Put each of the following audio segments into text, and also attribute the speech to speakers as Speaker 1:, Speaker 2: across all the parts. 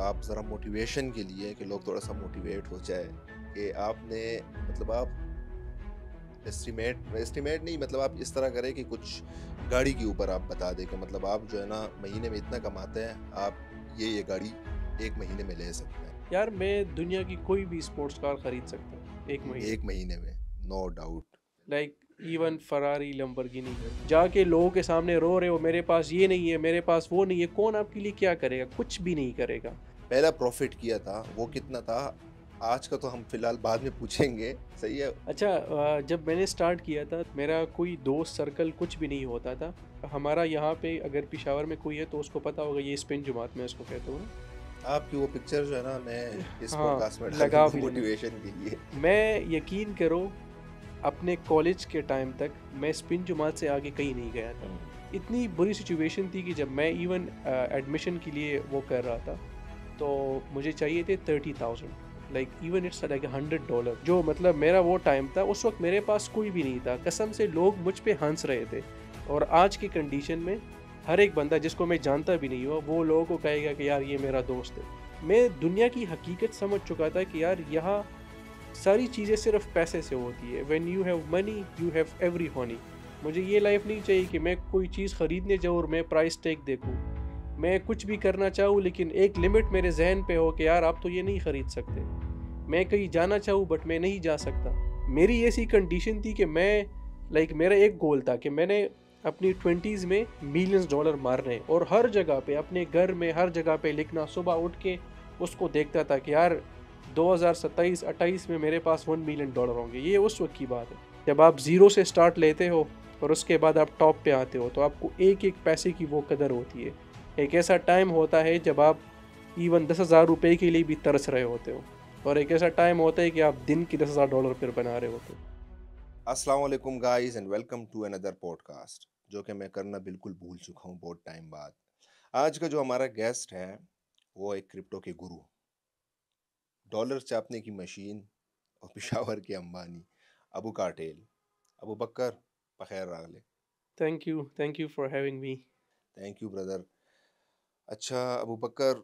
Speaker 1: आप ज़रा मोटिवेशन के लिए कि लोग थोड़ा सा मोटिवेट हो जाए कि आपने मतलब आप एस्टिमेट एस्टिमेट नहीं मतलब आप इस तरह करें कि कुछ गाड़ी के ऊपर आप बता दें कि मतलब आप जो है ना महीने में इतना कमाते हैं, आप ये गाड़ी 1 महीने में ले सकते हैं।
Speaker 2: यार मैं दुनिया की कोई भी स्पोर्ट्स कार खरीद सकता हूँ 1 महीने
Speaker 1: 1
Speaker 2: में।
Speaker 1: महीने में, no doubt.
Speaker 2: Like even Ferrari Lamborghini जाके लोगों के सामने रो रहे हो, मेरे पास ये नहीं है, मेरे पास वो नहीं है। कौन आपके लिए क्या करेगा? कुछ भी नहीं करेगा।
Speaker 1: पहला प्रॉफ़िट किया था, वो कितना था? आज का तो हम फिलहाल बाद में पूछेंगे, सही है?
Speaker 2: अच्छा, जब मैंने स्टार्ट किया था मेरा कोई दोस्त सर्कल कुछ भी नहीं होता था। हमारा यहाँ पे अगर पिशावर में कोई है तो उसको पता होगा, ये स्पिन जुमात में उसको कहते हो ना।
Speaker 1: आपकी वो पिक्चर जो है ना मैं इस
Speaker 2: हाँ,
Speaker 1: पॉडकास्ट में
Speaker 2: लगा
Speaker 1: डालूँगा
Speaker 2: भी लेना।
Speaker 1: मोटिवेशन के लिए।
Speaker 2: मैं यकीन करो, अपने कॉलेज के टाइम तक मैं स्पिन जुमात से आगे कहीं नहीं गया था।
Speaker 1: हुँ,
Speaker 2: इतनी बुरी सिचुएशन थी कि जब मैं इवन एडमिशन के लिए वो कर रहा था, तो मुझे चाहिए थे 30,000। लाइक इवन इट्स लाइक $100, जो मतलब मेरा वो टाइम था। उस वक्त मेरे पास कोई भी नहीं था, कसम से लोग मुझ पे हंस रहे थे। और आज की कंडीशन में हर एक बंदा जिसको मैं जानता भी नहीं हुआ वो लोगों को कहेगा कि यार ये मेरा दोस्त है। मैं दुनिया की हकीकत समझ चुका था कि यार यहाँ सारी चीज़ें सिर्फ पैसे से होती है। When you have money you have every Honey. मुझे ये लाइफ नहीं चाहिए कि मैं कोई चीज़ ख़रीदने जाऊँ और मैं प्राइस टैग देखूँ। मैं कुछ भी करना चाहूँ लेकिन एक लिमिट मेरे ज़हन पे हो कि यार आप तो ये नहीं ख़रीद सकते। मैं कहीं जाना चाहूँ बट मैं नहीं जा सकता। मेरी ऐसी कंडीशन थी कि मैं लाइक मेरा एक गोल था कि मैंने अपनी 20s में मिलियंस डॉलर मारने हैं, और हर जगह पे अपने घर में हर जगह पे लिखना, सुबह उठ के उसको देखता था कि यार 2027-28 में मेरे पास $1 मिलियन होंगे। ये उस वक्त की बात है जब आप ज़ीरो से स्टार्ट लेते हो और उसके बाद आप टॉप पे आते हो, तो आपको एक एक पैसे की वो कदर होती है। एक ऐसा टाइम होता है जब आप इवन 10,000 रुपये के लिए भी तरस रहे होते हो, और एक ऐसा टाइम होता है कि आप दिन की $10,000 फिर बना रहे होते हो।
Speaker 1: अस्सलाम वालेकुम guys and welcome to another podcast जो कि मैं करना बिल्कुल भूल चुका हूँ बहुत टाइम बाद। आज का जो हमारा गेस्ट है, वो एक क्रिप्टो के गुरु, डॉलर छापने की मशीन और पेशावर के अंबानी, अबू कार्टेल। अबू बकर, बखैर रागले।
Speaker 2: Thank you for having me.
Speaker 1: Thank you brother. अच्छा अबू बकर,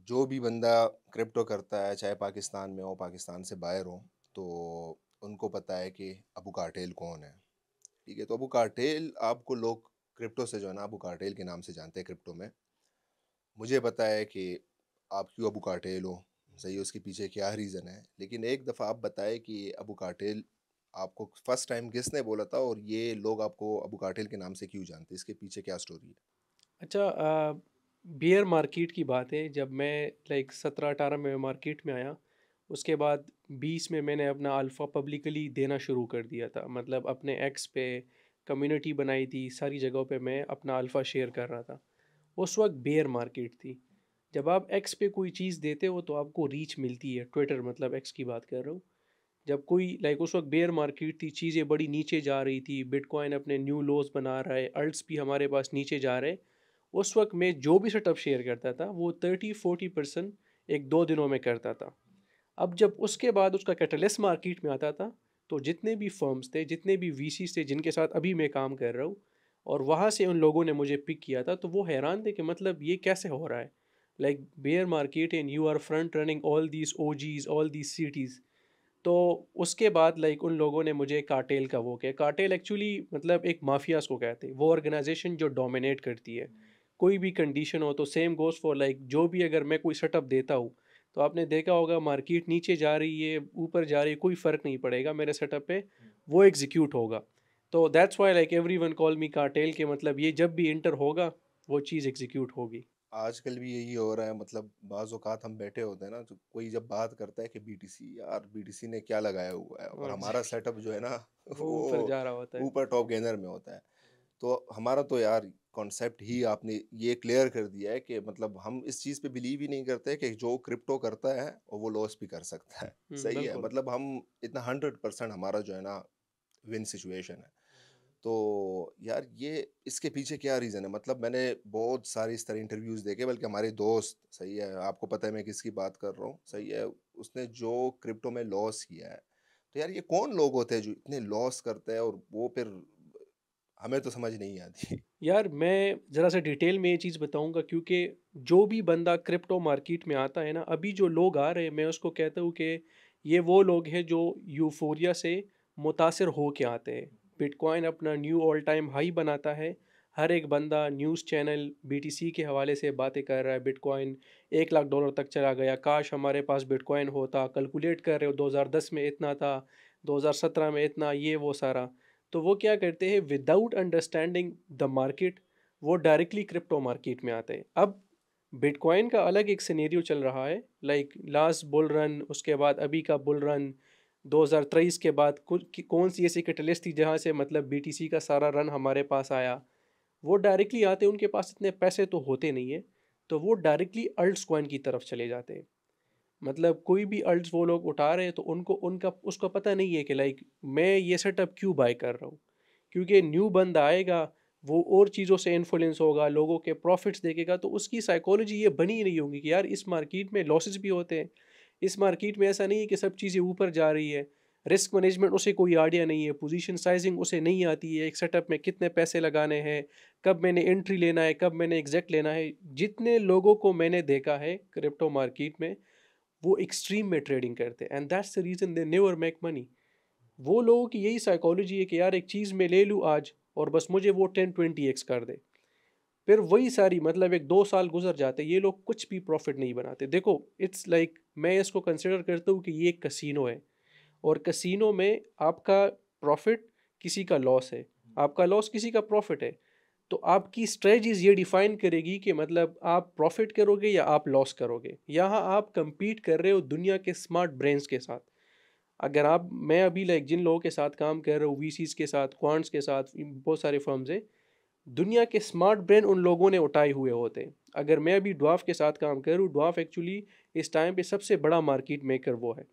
Speaker 1: जो भी बंदा क्रिप्टो करता है चाहे पाकिस्तान में हो पाकिस्तान से बाहर हो, तो उनको पता है कि अबू कार्टेल कौन है। ठीक है, तो अबू कार्टेल आपको लोग क्रिप्टो से जो है ना अबू कार्टेल के नाम से जानते हैं क्रिप्टो में। मुझे पता है कि आप क्यों अबू कार्टेल हो, सही है, उसके पीछे क्या रीज़न है, लेकिन एक दफ़ा आप बताएं कि अबू कार्टेल आपको फर्स्ट टाइम किसने बोला था और ये लोग आपको अबू कार्टेल के नाम से क्यों जानते हैं, इसके पीछे क्या स्टोरी है।
Speaker 2: अच्छा, बियर मार्केट की बात है। जब मैं लाइक 17-18 में मार्केट में आया, उसके बाद 20 में मैंने अपना अल्फ़ा पब्लिकली देना शुरू कर दिया था। मतलब अपने एक्स पे कम्युनिटी बनाई थी, सारी जगहों पे मैं अपना अल्फ़ा शेयर कर रहा था। उस वक्त बेयर मार्केट थी। जब आप एक्स पे कोई चीज़ देते हो तो आपको रीच मिलती है। ट्विटर मतलब एक्स की बात कर रहा हूँ। जब कोई लाइक उस वक्त बेयर मार्केट थी, चीज़ें बड़ी नीचे जा रही थी, बिटकॉइन अपने न्यू लोज बना रहा है, अल्ट्स भी हमारे पास नीचे जा रहे हैं। उस वक्त मैं जो भी सेटअप शेयर करता था वो 30-40% एक दो दिनों में करता था। अब जब उसके बाद उसका कैटलिस्ट मार्केट में आता था, तो जितने भी फर्म्स थे, जितने भी वीसीज थे जिनके साथ अभी मैं काम कर रहा हूँ, और वहाँ से उन लोगों ने मुझे पिक किया था, तो वो हैरान थे कि मतलब ये कैसे हो रहा है। Like bear market and you are front running all these OGs, all these cities. तो उसके बाद लाइक उन लोगों ने मुझे कार्टेल का वो किया। कार्टेल एक्चुअली मतलब एक माफियाज को कहते हैं, वो ऑर्गेनाइजेशन जो डोमिनेट करती है कोई भी कंडीशन हो। तो सेम गोज़ फॉर लाइक जो भी अगर मैं कोई सेटअप देता हूँ, तो आपने देखा होगा मार्केट नीचे जा रही है ऊपर जा रही है, कोई फ़र्क नहीं पड़ेगा मेरे सेटअप पे, वो एग्जीक्यूट होगा। तो that's why like every one call me cartel के, मतलब ये जब भी इंटर होगा वो चीज़ एग्जीक्यूट होगी।
Speaker 1: आजकल भी यही हो रहा है, मतलब बाज़ औक़ात हम बैठे होते हैं ना, तो कोई जब बात करता है कि बीटीसी, यार बीटीसी ने क्या लगाया हुआ है, और हमारा
Speaker 2: एग्जैक्टली।
Speaker 1: सेटअप जो है ना
Speaker 2: वो ऊपर
Speaker 1: वो
Speaker 2: जा रहा होता है।
Speaker 1: ऊपर टॉप गेनर में होता है। तो हमारा तो यार कॉन्सेप्ट ही आपने ये क्लियर कर दिया है कि मतलब हम इस चीज़ पे बिलीव ही नहीं करते कि जो क्रिप्टो करता है और वो लॉस भी कर सकता है। सही है,
Speaker 2: बिल्कुल।
Speaker 1: मतलब हम इतना 100% हमारा जो है ना विन सिचुएशन है। तो यार ये इसके पीछे क्या रीज़न है? मतलब मैंने बहुत सारे इस तरह इंटरव्यूज़ देखे, बल्कि हमारे दोस्त, सही है, आपको पता है मैं किसकी बात कर रहा हूँ, सही है, उसने जो क्रिप्टो में लॉस किया है। तो यार ये कौन लोग होते हैं जो इतने लॉस करते हैं और वो फिर हमें तो समझ नहीं आती।
Speaker 2: यार मैं ज़रा सा डिटेल में ये चीज़ बताऊँगा, क्योंकि जो भी बंदा क्रिप्टो मार्केट में आता है ना, अभी जो लोग आ रहे हैं मैं उसको कहता हूँ कि ये वो लोग हैं जो यूफ़ोरिया से मुतासिर हो के आते हैं। बिटकॉइन अपना न्यू ऑल टाइम हाई बनाता है। हर एक बंदा न्यूज़ चैनल बीटीसी के हवाले से बातें कर रहा है, बिटकॉइन $1 लाख तक चला गया, काश हमारे पास बिटकॉइन होता, कैलकुलेट कर रहे हो 2010 में इतना था, 2017 में इतना, ये वो सारा। तो वो क्या करते हैं, विदाउट अंडरस्टैंडिंग द मार्केट वो डायरेक्टली क्रिप्टो मार्केट में आते हैं। अब बिटकॉइन का अलग एक सिनेरियो चल रहा है, लाइक लास्ट बुल रन, उसके बाद अभी का बुल रन 2023 के बाद कौन सी ऐसी कैटलिस्ट थी जहाँ से मतलब बीटीसी का सारा रन हमारे पास आया। वो डायरेक्टली आते हैं, उनके पास इतने पैसे तो होते नहीं है, तो वो डायरेक्टली अल्ट्स कॉइन की तरफ चले जाते हैं। मतलब कोई भी अल्ट्स वो लोग उठा रहे हैं तो उनको उनका उसको पता नहीं है कि लाइक मैं ये सेटअप क्यों बाय कर रहा हूँ, क्योंकि न्यू बंदा आएगा, वो और चीज़ों से इन्फ्लुएंस होगा, लोगों के प्रॉफिट्स देखेगा, तो उसकी साइकोलॉजी ये बनी ही नहीं होगी कि यार इस मार्केट में लॉसेस भी होते हैं। इस मार्केट में ऐसा नहीं है कि सब चीज़ें ऊपर जा रही है। रिस्क मैनेजमेंट उसे कोई आइडिया नहीं है, पोजीशन साइजिंग उसे नहीं आती है, एक सेटअप में कितने पैसे लगाने हैं, कब मैंने एंट्री लेना है, कब मैंने एग्जैक्ट लेना है। जितने लोगों को मैंने देखा है क्रिप्टो मार्केट में, वो एक्सट्रीम में ट्रेडिंग करते हैं, and that's the reason they never make money. वो लोगों की यही साइकोलॉजी है कि यार एक चीज़ मैं ले लूँ आज और बस मुझे वो 10-20x कर दे। फिर वही सारी मतलब एक 2 साल गुजर जाते, ये लोग कुछ भी प्रॉफिट नहीं बनाते। देखो इट्स लाइक मैं इसको कंसिडर करता हूँ कि ये एक कसिनो है, और कसिनो में आपका प्रॉफिट किसी का लॉस है, आपका लॉस किसी का प्रॉफिट है। तो आपकी स्ट्रेटजीज ये डिफाइन करेगी कि मतलब आप प्रॉफिट करोगे या आप लॉस करोगे। यहाँ आप compete कर रहे हो दुनिया के स्मार्ट ब्रेन्स के साथ। अगर आप मैं अभी लाइक जिन लोगों के साथ काम कर रहा हूँ, वीसीज के साथ, क्वांट्स के साथ, बहुत सारे फर्म्स हैं, दुनिया के स्मार्ट ब्रेन उन लोगों ने उठाए हुए होते हैं। अगर मैं अभी ड्वाफ के साथ काम कर रहा हूँ, ड्वाफ एक्चुअली इस टाइम पे सबसे बड़ा मार्केट मेकर वो है।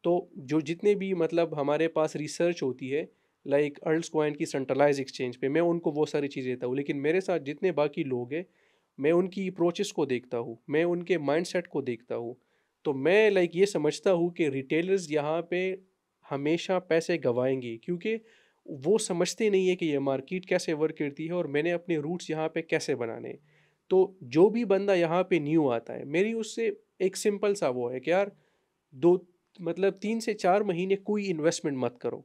Speaker 2: तो जो जितने भी मतलब हमारे पास रिसर्च होती है, लाइक अर्ल्स कॉइन की सेंट्रलाइज एक्सचेंज पे, मैं उनको वो सारी चीज़ें देता हूँ, लेकिन मेरे साथ जितने बाकी लोग हैं, मैं उनकी अप्रोचेस को देखता हूँ, मैं उनके माइंडसेट को देखता हूँ। तो मैं लाइक ये समझता हूँ कि रिटेलर्स यहाँ पे हमेशा पैसे गंवाएंगे, क्योंकि वो समझते नहीं है कि ये मार्केट कैसे वर्क करती है और मैंने अपने रूट्स यहाँ पे कैसे बनाने हैं। तो जो भी बंदा यहाँ पे न्यू आता है, मेरी उससे एक सिंपल सा वो है कि यार दो मतलब 3 से 4 महीने कोई इन्वेस्टमेंट मत करो।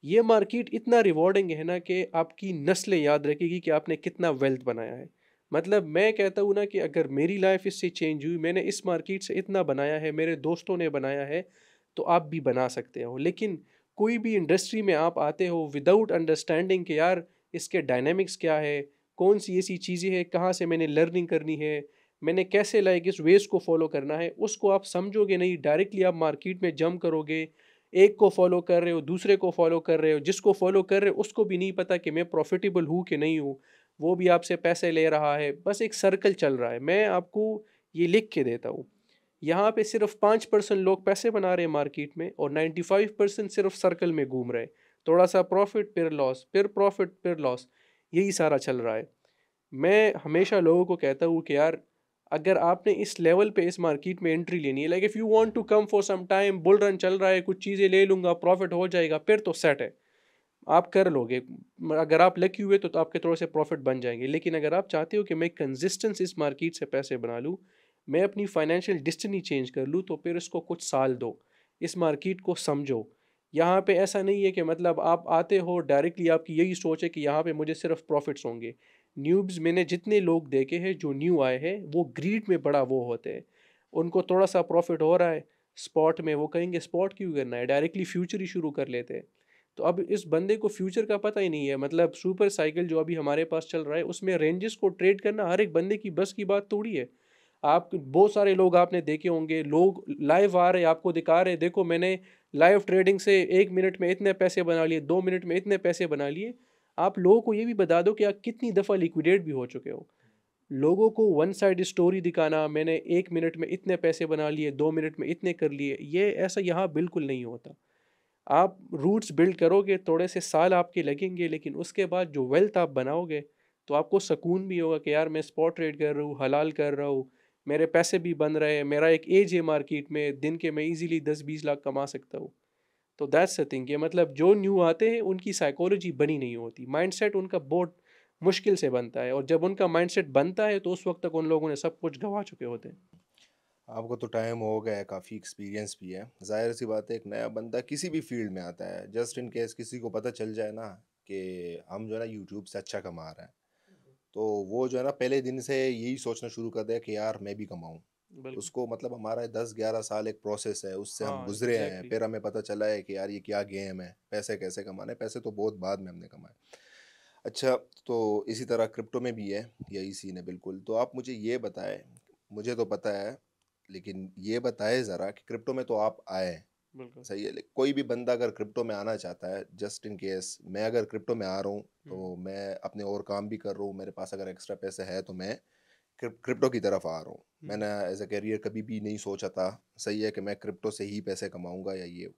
Speaker 2: ये मार्केट इतना रिवॉर्डिंग है ना कि आपकी नस्लें याद रखेगी कि आपने कितना वेल्थ बनाया है। मतलब मैं कहता हूँ ना कि अगर मेरी लाइफ इससे चेंज हुई, मैंने इस मार्केट से इतना बनाया है, मेरे दोस्तों ने बनाया है, तो आप भी बना सकते हो। लेकिन कोई भी इंडस्ट्री में आप आते हो विदाउट अंडरस्टैंडिंग कि यार इसके डायनामिक्स क्या है, कौन सी ऐसी चीज़ें हैं, कहाँ से मैंने लर्निंग करनी है, मैंने कैसे लाइक इस वेज को फॉलो करना है, उसको आप समझोगे नहीं, डायरेक्टली आप मार्केट में जंप करोगे, एक को फॉलो कर रहे हो, दूसरे को फॉलो कर रहे हो, जिसको फॉलो कर रहे हो उसको भी नहीं पता कि मैं प्रॉफिटेबल हूँ कि नहीं हूँ, वो भी आपसे पैसे ले रहा है, बस एक सर्कल चल रहा है। मैं आपको ये लिख के देता हूँ, यहाँ पे सिर्फ 5% लोग पैसे बना रहे हैं मार्केट में, और 95% सिर्फ सर्कल में घूम रहे हैं। थोड़ा सा प्रॉफिट फिर लॉस, फिर प्रॉफिट फिर लॉस, यही सारा चल रहा है। मैं हमेशा लोगों को कहता हूँ कि यार अगर आपने इस लेवल पे इस मार्केट में एंट्री लेनी है, like if you want to come for some time, bull run चल रहा है, कुछ चीज़ें ले लूँगा, प्रॉफिट हो जाएगा, फिर तो सेट है, आप कर लोगे। अगर आप लकी हुए तो आपके थोड़े से प्रॉफिट बन जाएंगे। लेकिन अगर आप चाहते हो कि मैं कंसिस्टेंस इस मार्केट से पैसे बना लूँ, मैं अपनी फाइनेंशियल डेस्टिनी चेंज कर लूँ, तो फिर इसको कुछ साल दो, इस मार्केट को समझो। यहाँ पे ऐसा नहीं है कि मतलब आप आते हो डायरेक्टली आपकी यही सोच है कि यहाँ पे मुझे सिर्फ प्रॉफिट्स होंगे। न्यूब्स मैंने जितने लोग देखे हैं जो न्यू आए हैं, वो ग्रीड में बड़ा वो होते हैं, उनको थोड़ा सा प्रॉफिट हो रहा है स्पॉट में, वो कहेंगे स्पॉट क्यों करना है, डायरेक्टली फ्यूचर ही शुरू कर लेते हैं। तो अब इस बंदे को फ्यूचर का पता ही नहीं है, मतलब सुपर साइकिल जो अभी हमारे पास चल रहा है उसमें रेंजेस को ट्रेड करना हर एक बंदे की बस की बात थोड़ी है। आप बहुत सारे लोग आपने देखे होंगे, लोग लाइव आ रहे आपको दिखा रहे, देखो मैंने लाइव ट्रेडिंग से 1 मिनट में इतने पैसे बना लिए, 2 मिनट में इतने पैसे बना लिए। आप लोगों को ये भी बता दो कि आप कितनी दफ़ा लिक्विडेट भी हो चुके हो। लोगों को वन साइड स्टोरी दिखाना, मैंने 1 मिनट में इतने पैसे बना लिए, 2 मिनट में इतने कर लिए, ये ऐसा यहाँ बिल्कुल नहीं होता। आप रूट्स बिल्ड करोगे, थोड़े से साल आपके लगेंगे, लेकिन उसके बाद जो वेल्थ आप बनाओगे, तो आपको सुकून भी होगा कि यार मैं स्पॉट ट्रेड कर रहा हूँ, हलाल कर रहा हूँ, मेरे पैसे भी बन रहे हैं, मेरा एक एज है मार्केट में, दिन के मैं इजीली 10-20 लाख कमा सकता हूँ। तो दैट्स द थिंग कि मतलब जो न्यू आते हैं उनकी साइकोलॉजी बनी नहीं होती, माइंडसेट उनका बहुत मुश्किल से बनता है, और जब उनका माइंडसेट बनता है तो उस वक्त तक उन लोगों ने सब कुछ गंवा चुके होते हैं।
Speaker 1: आपको तो टाइम हो गया है, काफ़ी एक्सपीरियंस भी है। ज़ाहिर-सी बात है, एक नया बंदा किसी भी फ़ील्ड में आता है, जस्ट इन केस किसी को पता चल जाए ना कि हम जो है ना यूट्यूब से अच्छा कमा रहे हैं, तो वो जो है ना पहले दिन से यही सोचना शुरू कर दे कि यार मैं भी कमाऊँ।
Speaker 2: बिल्कुल।
Speaker 1: उसको मतलब हमारा 10-11 साल एक प्रोसेस है, उससे हम
Speaker 2: हाँ,
Speaker 1: गुज़रे हैं,
Speaker 2: एग्ज़ैक्टली।
Speaker 1: फिर हमें पता चला है कि यार ये क्या गेम है, पैसे कैसे कमाने हैं, पैसे तो बहुत बाद में हमने कमाए। अच्छा, तो इसी तरह क्रिप्टो में भी है, यही सीन है बिल्कुल। तो आप मुझे ये बताएँ, मुझे तो पता है, लेकिन ये बताएँ ज़रा कि क्रिप्टो में तो आप आए,
Speaker 2: बिल्कुल।
Speaker 1: सही है, ले कोई भी बंदा अगर क्रिप्टो में आना चाहता है, जस्ट इन केस मैं अगर क्रिप्टो में आ रहा हूँ,
Speaker 2: हुँ,
Speaker 1: तो मैं अपने और काम भी कर रहा हूँ, मेरे पास अगर एक्स्ट्रा पैसे हैं, तो मैं क्रिप्टो की तरफ आ रहा हूँ।
Speaker 2: हुँ।
Speaker 1: मैंने एज़ अ करियर कभी भी नहीं सोचा था, सही है, कि मैं क्रिप्टो से ही पैसे कमाऊँगा या ये।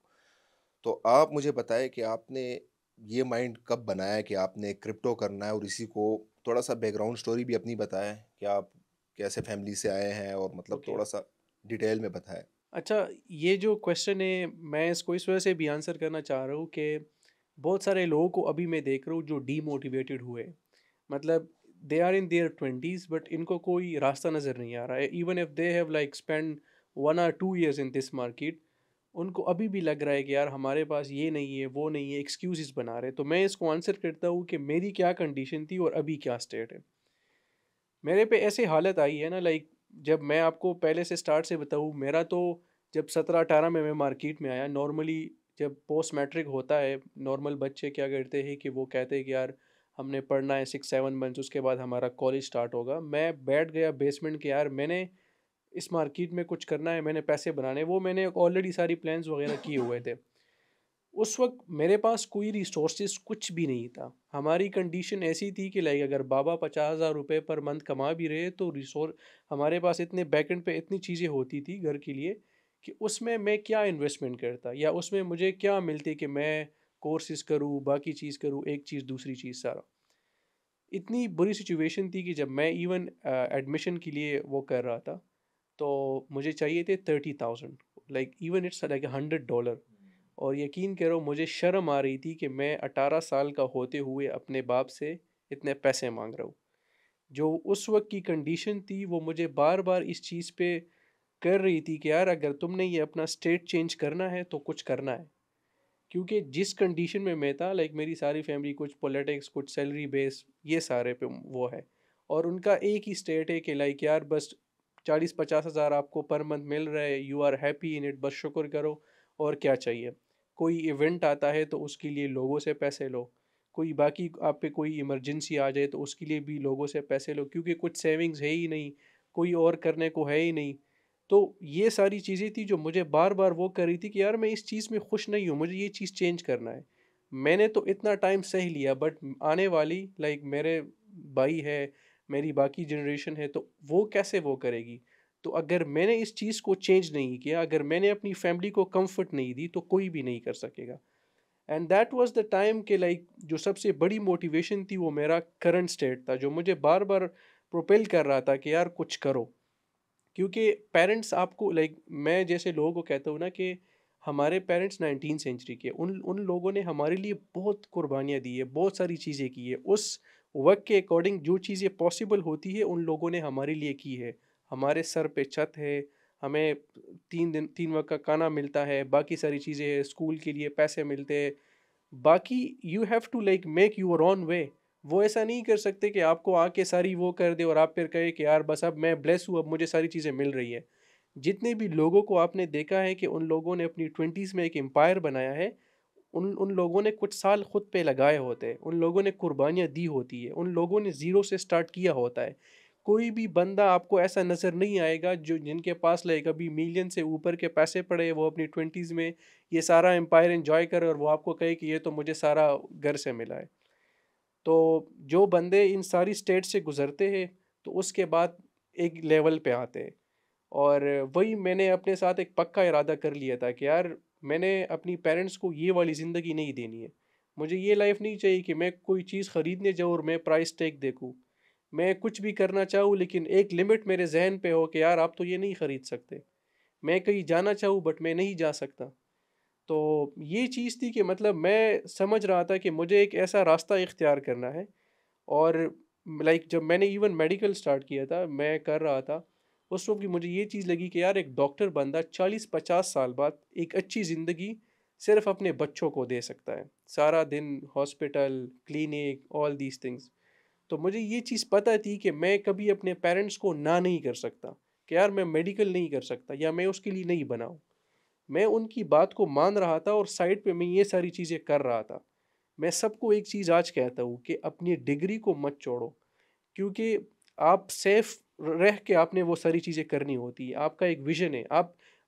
Speaker 1: तो आप मुझे बताएँ कि आपने ये माइंड कब बनाया कि आपने क्रिप्टो करना है, और इसी को थोड़ा-सा बैकग्राउंड स्टोरी भी अपनी बताएँ कि आप कैसे फैमिली से आए हैं, और मतलब
Speaker 2: ओके।
Speaker 1: थोड़ा-सा डिटेल में बताएँ?
Speaker 2: अच्छा, ये जो क्वेश्चन है मैं इसको इस वजह से भी आंसर करना चाह रहा हूँ कि बहुत सारे लोगों को अभी मैं देख रहा हूँ जो डीमोटिवेटेड हुए। मतलब they are in their 20s but इनको कोई रास्ता नज़र नहीं आ रहा है। Even if they have like spend 1 और 2 इयर्स इन दिस मार्केट, उनको अभी भी लग रहा है कि यार हमारे पास ये नहीं है, वो नहीं है, एक्सक्यूज़ेस बना रहे हैं। तो मैं इसको आंसर करता हूँ कि मेरी क्या कंडीशन थी और अभी क्या स्टेट है। मेरे पे ऐसी हालत आई है ना, लाइक जब मैं आपको पहले से स्टार्ट से बताऊँ, मेरा तो जब 17-18 में मैं मार्केट में आया, नॉर्मली जब पोस्ट मैट्रिक होता है, नॉर्मल बच्चे क्या करते हैं कि वो कहते हैं कि यार हमने पढ़ना है 6-7 मंथ्स, उसके बाद हमारा कॉलेज स्टार्ट होगा। मैं बैठ गया बेसमेंट के यार, मैंने इस मार्केट में कुछ करना है, मैंने पैसे बनाने, वो मैंने ऑलरेडी सारी प्लान्स वगैरह किए हुए थे। उस वक़्त मेरे पास कोई रिसोर्सेज़ कुछ भी नहीं था। हमारी कंडीशन ऐसी थी कि लाइक अगर बाबा 50,000 रुपए पर मंथ कमा भी रहे तो रिसोर हमारे पास इतने बैकएंड पे इतनी चीज़ें होती थी घर के लिए कि उसमें मैं क्या इन्वेस्टमेंट करता या उसमें मुझे क्या मिलती कि मैं कोर्सेज़ करूँ, बाकी चीज़ करूँ, एक चीज़ दूसरी चीज़ सारा। इतनी बुरी सिचुएशन थी कि जब मैं इवन एडमिशन के लिए वो कर रहा था, तो मुझे चाहिए थे 30,000, लाइक इवन इट्स लाइक $100। और यकीन करो मुझे शर्म आ रही थी कि मैं 18 साल का होते हुए अपने बाप से इतने पैसे माँग रहा हूँ। जो उस वक़्त की कंडीशन थी वो मुझे बार-बार इस चीज़ पे कर रही थी कि यार अगर तुमने ये अपना स्टेट चेंज करना है तो कुछ करना है। क्योंकि जिस कंडीशन में मैं था, लाइक मेरी सारी फैमिली कुछ पॉलिटिक्स, कुछ सैलरी बेस, ये सारे पे वो है। और उनका एक ही स्टेट है कि लाइक यार बस 40-50 हज़ार आपको पर मंथ मिल रहा है, you are happy in it, बस शुक्र करो, और क्या चाहिए। कोई इवेंट आता है तो उसके लिए लोगों से पैसे लो, कोई बाकी आप पे कोई इमरजेंसी आ जाए तो उसके लिए भी लोगों से पैसे लो, क्योंकि कुछ सेविंग्स है ही नहीं, कोई और करने को है ही नहीं। तो ये सारी चीज़ें थी जो मुझे बार-बार वो कर रही थी कि यार मैं इस चीज़ में खुश नहीं हूँ, मुझे ये चीज़ चेंज करना है। मैंने तो इतना टाइम सह लिया, बट आने वाली लाइक मेरे भाई है, मेरी बाकी जनरेशन है, तो वो कैसे वो करेगी? तो अगर मैंने इस चीज़ को चेंज नहीं किया, अगर मैंने अपनी फैमिली को कम्फ़र्ट नहीं दी, तो कोई भी नहीं कर सकेगा। And that was the time कि लाइक जो सबसे बड़ी मोटिवेशन थी वो मेरा करंट स्टेट था, जो मुझे बार-बार प्रोपेल कर रहा था कि यार कुछ करो। क्योंकि पेरेंट्स आपको लाइक मैं जैसे लोगों को कहता हूँ ना कि हमारे पेरेंट्स 19 सेंचुरी के, उन उन लोगों ने हमारे लिए बहुत कुर्बानियाँ दी है, बहुत सारी चीज़ें की है, उस वक्त के अकॉर्डिंग जो चीज़ें पॉसिबल होती है उन लोगों ने हमारे लिए की है। हमारे सर पे छत है, हमें 3 वक्त का खाना मिलता है, बाकी सारी चीज़ें हैं, स्कूल के लिए पैसे मिलते हैं। बाकी you have to like make your own way. वो ऐसा नहीं कर सकते कि आपको आके सारी वो कर दे और आप फिर कहे कि यार बस अब मैं ब्लेस हूँ, अब मुझे सारी चीज़ें मिल रही है। जितने भी लोगों को आपने देखा है कि उन लोगों ने अपनी 20s में एक एम्पायर बनाया है, उन उन लोगों ने कुछ साल खुद पे लगाए होते हैं, उन लोगों ने कुर्बानियाँ दी होती है, उन लोगों ने ज़ीरो से स्टार्ट किया होता है। कोई भी बंदा आपको ऐसा नज़र नहीं आएगा जो जिनके पास लाइक अभी मिलियन से ऊपर के पैसे पड़े हैं, वो अपनी 20s में ये सारा एम्पायर एन्जॉय करे और वो आपको कहे कि ये तो मुझे सारा घर से मिला है। तो जो बंदे इन सारी स्टेट से गुज़रते हैं, तो उसके बाद एक लेवल पे आते हैं। और वही मैंने अपने साथ एक पक्का इरादा कर लिया था कि यार मैंने अपनी पेरेंट्स को ये वाली ज़िंदगी नहीं देनी है। मुझे ये लाइफ़ नहीं चाहिए कि मैं कोई चीज़ खरीदने जाऊँ और मैं प्राइस टैग देखूँ। मैं कुछ भी करना चाहूँ लेकिन एक लिमिट मेरे ज़हन पे हो कि यार आप तो ये नहीं खरीद सकते। मैं कहीं जाना चाहूँ बट मैं नहीं जा सकता। तो ये चीज़ थी कि मतलब मैं समझ रहा था कि मुझे एक ऐसा रास्ता इख्तियार करना है। और लाइक जब मैंने इवन मेडिकल स्टार्ट किया था, मैं कर रहा था, उस वक़्त भी मुझे ये चीज़ लगी कि यार एक डॉक्टर बंदा 40-50 साल बाद एक अच्छी ज़िंदगी सिर्फ़ अपने बच्चों को दे सकता है। सारा दिन hospital, clinic, all these things. तो मुझे ये चीज़ पता थी कि मैं कभी अपने पेरेंट्स को ना नहीं कर सकता, कि यार मैं मेडिकल नहीं कर सकता या मैं उसके लिए नहीं बना हूँ। मैं उनकी बात को मान रहा था और साइड पे मैं ये सारी चीज़ें कर रहा था। मैं सबको एक चीज़ आज कहता हूँ कि अपनी डिग्री को मत छोड़ो, क्योंकि आप सेफ रह के आपने वो सारी चीज़ें करनी होती है। आपका एक विज़न है,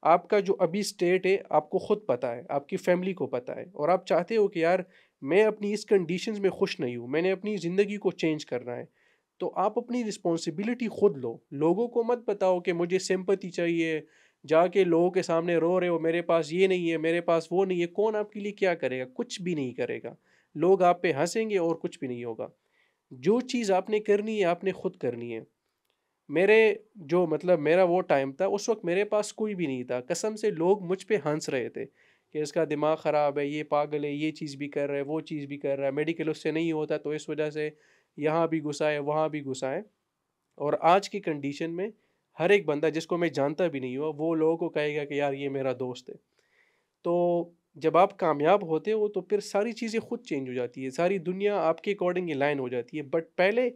Speaker 2: आपका जो अभी स्टेट है आपको खुद पता है, आपकी फैमिली को पता है और आप चाहते हो कि यार मैं अपनी इस कंडीशंस में खुश नहीं हूँ, मैंने अपनी ज़िंदगी को चेंज करना है। तो आप अपनी रिस्पॉन्सिबिलिटी खुद लो, लोगों को मत बताओ कि मुझे सिंपैथी चाहिए, जाके लोगों के सामने रो रहे हो मेरे पास ये नहीं है, मेरे पास वो नहीं है, कौन आपके लिए क्या करेगा? कुछ भी नहीं करेगा। लोग आप पे हँसेंगे और कुछ भी नहीं होगा। जो चीज़ आपने करनी है, आपने खुद करनी है। मेरे जो मतलब मेरा वो टाइम था, उस वक़्त मेरे पास कोई भी नहीं था। कसम से लोग मुझ पे हँस रहे थे कि इसका दिमाग ख़राब है, ये पागल है, ये चीज़ भी कर रहा है, वो चीज़ भी कर रहा है, मेडिकल उससे नहीं होता तो इस वजह से यहाँ भी घुसा है, वहाँ भी घुसा है। और आज की कंडीशन में हर एक बंदा जिसको मैं जानता भी नहीं हूँ, वो लोगों को कहेगा कि यार ये मेरा दोस्त है। तो जब आप कामयाब होते हो तो फिर सारी चीज़ें खुद चेंज हो जाती है, सारी दुनिया आपके अकॉर्डिंग अलाइन हो जाती है। बट पहले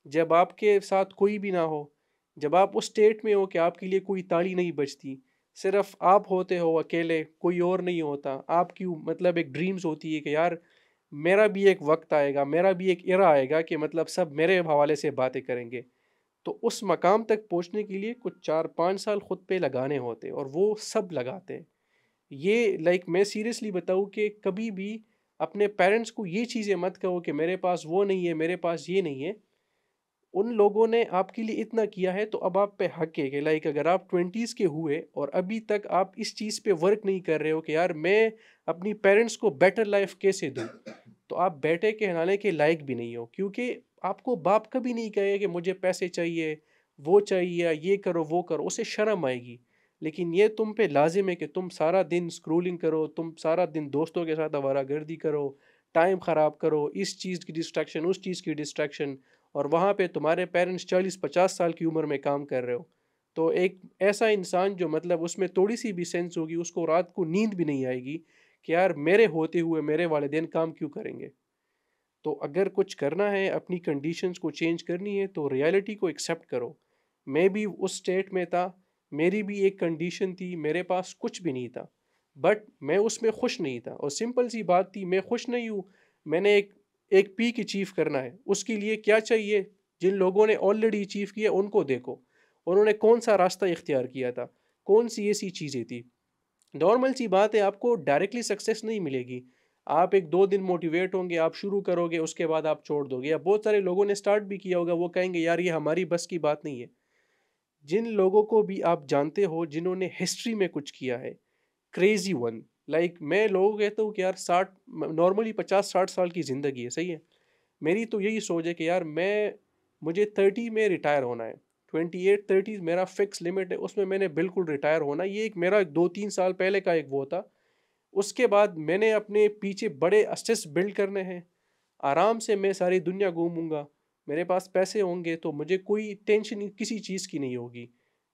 Speaker 2: जब आपके साथ कोई भी ना हो, जब आप उस स्टेट में हो कि आपके लिए कोई ताली नहीं बजती, सिर्फ़ आप होते हो अकेले, कोई और नहीं होता। आपकी मतलब एक ड्रीम्स होती है कि यार मेरा भी एक वक़्त आएगा, मेरा भी एक एरा आएगा कि मतलब सब मेरे हवाले से बातें करेंगे। तो उस मकाम तक पहुँचने के लिए कुछ 4-5 साल खुद पे लगाने होते हैं और वो सब लगाते हैं। ये लाइक मैं सीरियसली बताऊँ कि कभी भी अपने पेरेंट्स को ये चीज़ें मत कहो कि मेरे पास वो नहीं है, मेरे पास ये नहीं है। उन लोगों ने आपके लिए इतना किया है तो अब आप पे हक है कि लाइक अगर आप 20s के हुए और अभी तक आप इस चीज़ पे वर्क नहीं कर रहे हो कि यार मैं अपनी पेरेंट्स को बेटर लाइफ कैसे दूँ? तो आप बेटे कहलाने के लायक भी नहीं हो, क्योंकि आपको बाप कभी नहीं कहेगा कि मुझे पैसे चाहिए, वो चाहिए, ये करो, वो करो, उसे शर्म आएगी। लेकिन ये तुम पे लाज़िम है कि तुम सारा दिन स्क्रॉलिंग करो, तुम सारा दिन दोस्तों के साथ आवारागर्दी करो, टाइम ख़राब करो, इस चीज़ की डिस्ट्रैक्शन, उस चीज़ की डिस्ट्रैक्शन, और वहाँ पे तुम्हारे पेरेंट्स 40-50 साल की उम्र में काम कर रहे हो। तो एक ऐसा इंसान जो मतलब उसमें थोड़ी-सी भी सेंस होगी, उसको रात को नींद भी नहीं आएगी कि यार मेरे होते हुए मेरे वालिदैन काम क्यों करेंगे? तो अगर कुछ करना है, अपनी कंडीशंस को चेंज करनी है तो रियलिटी को एक्सेप्ट करो। मैं भी उस स्टेट में था, मेरी भी एक कंडीशन थी, मेरे पास कुछ भी नहीं था। बट मैं उसमें खुश नहीं था और सिंपल सी बात थी, मैं खुश नहीं हूँ, मैंने एक एक पीक अचीव करना है। उसके लिए क्या चाहिए? जिन लोगों ने ऑलरेडी अचीव किया उनको देखो। उन्होंने कौन-सा रास्ता इख्तियार किया था? कौन-सी ऐसी चीज़ें थी? नॉर्मल सी बात है, आपको डायरेक्टली सक्सेस नहीं मिलेगी। आप 1-2 दिन मोटिवेट होंगे, आप शुरू करोगे, उसके बाद आप छोड़ दोगे, या बहुत सारे लोगों ने स्टार्ट भी किया होगा, वो कहेंगे यार ये हमारी बस की बात नहीं है। जिन लोगों को भी आप जानते हो जिन्होंने हिस्ट्री में कुछ किया है, क्रेज़ी वन, लाइक मैं लोगों को कहता हूँ कि यार 60 नॉर्मली 50-60 साल की ज़िंदगी है, सही है? मेरी तो यही सोच है कि यार मुझे 30 में रिटायर होना है। 28-30 मेरा फिक्स लिमिट है, उसमें मैंने बिल्कुल रिटायर होना है। ये एक मेरा 2-3 साल पहले का एक वो था। उसके बाद मैंने अपने पीछे बड़े एसेट्स बिल्ड करने हैं। आराम से मैं सारी दुनिया घूमूँगा। मेरे पास पैसे होंगे तो मुझे कोई टेंशन किसी चीज़ की नहीं होगी।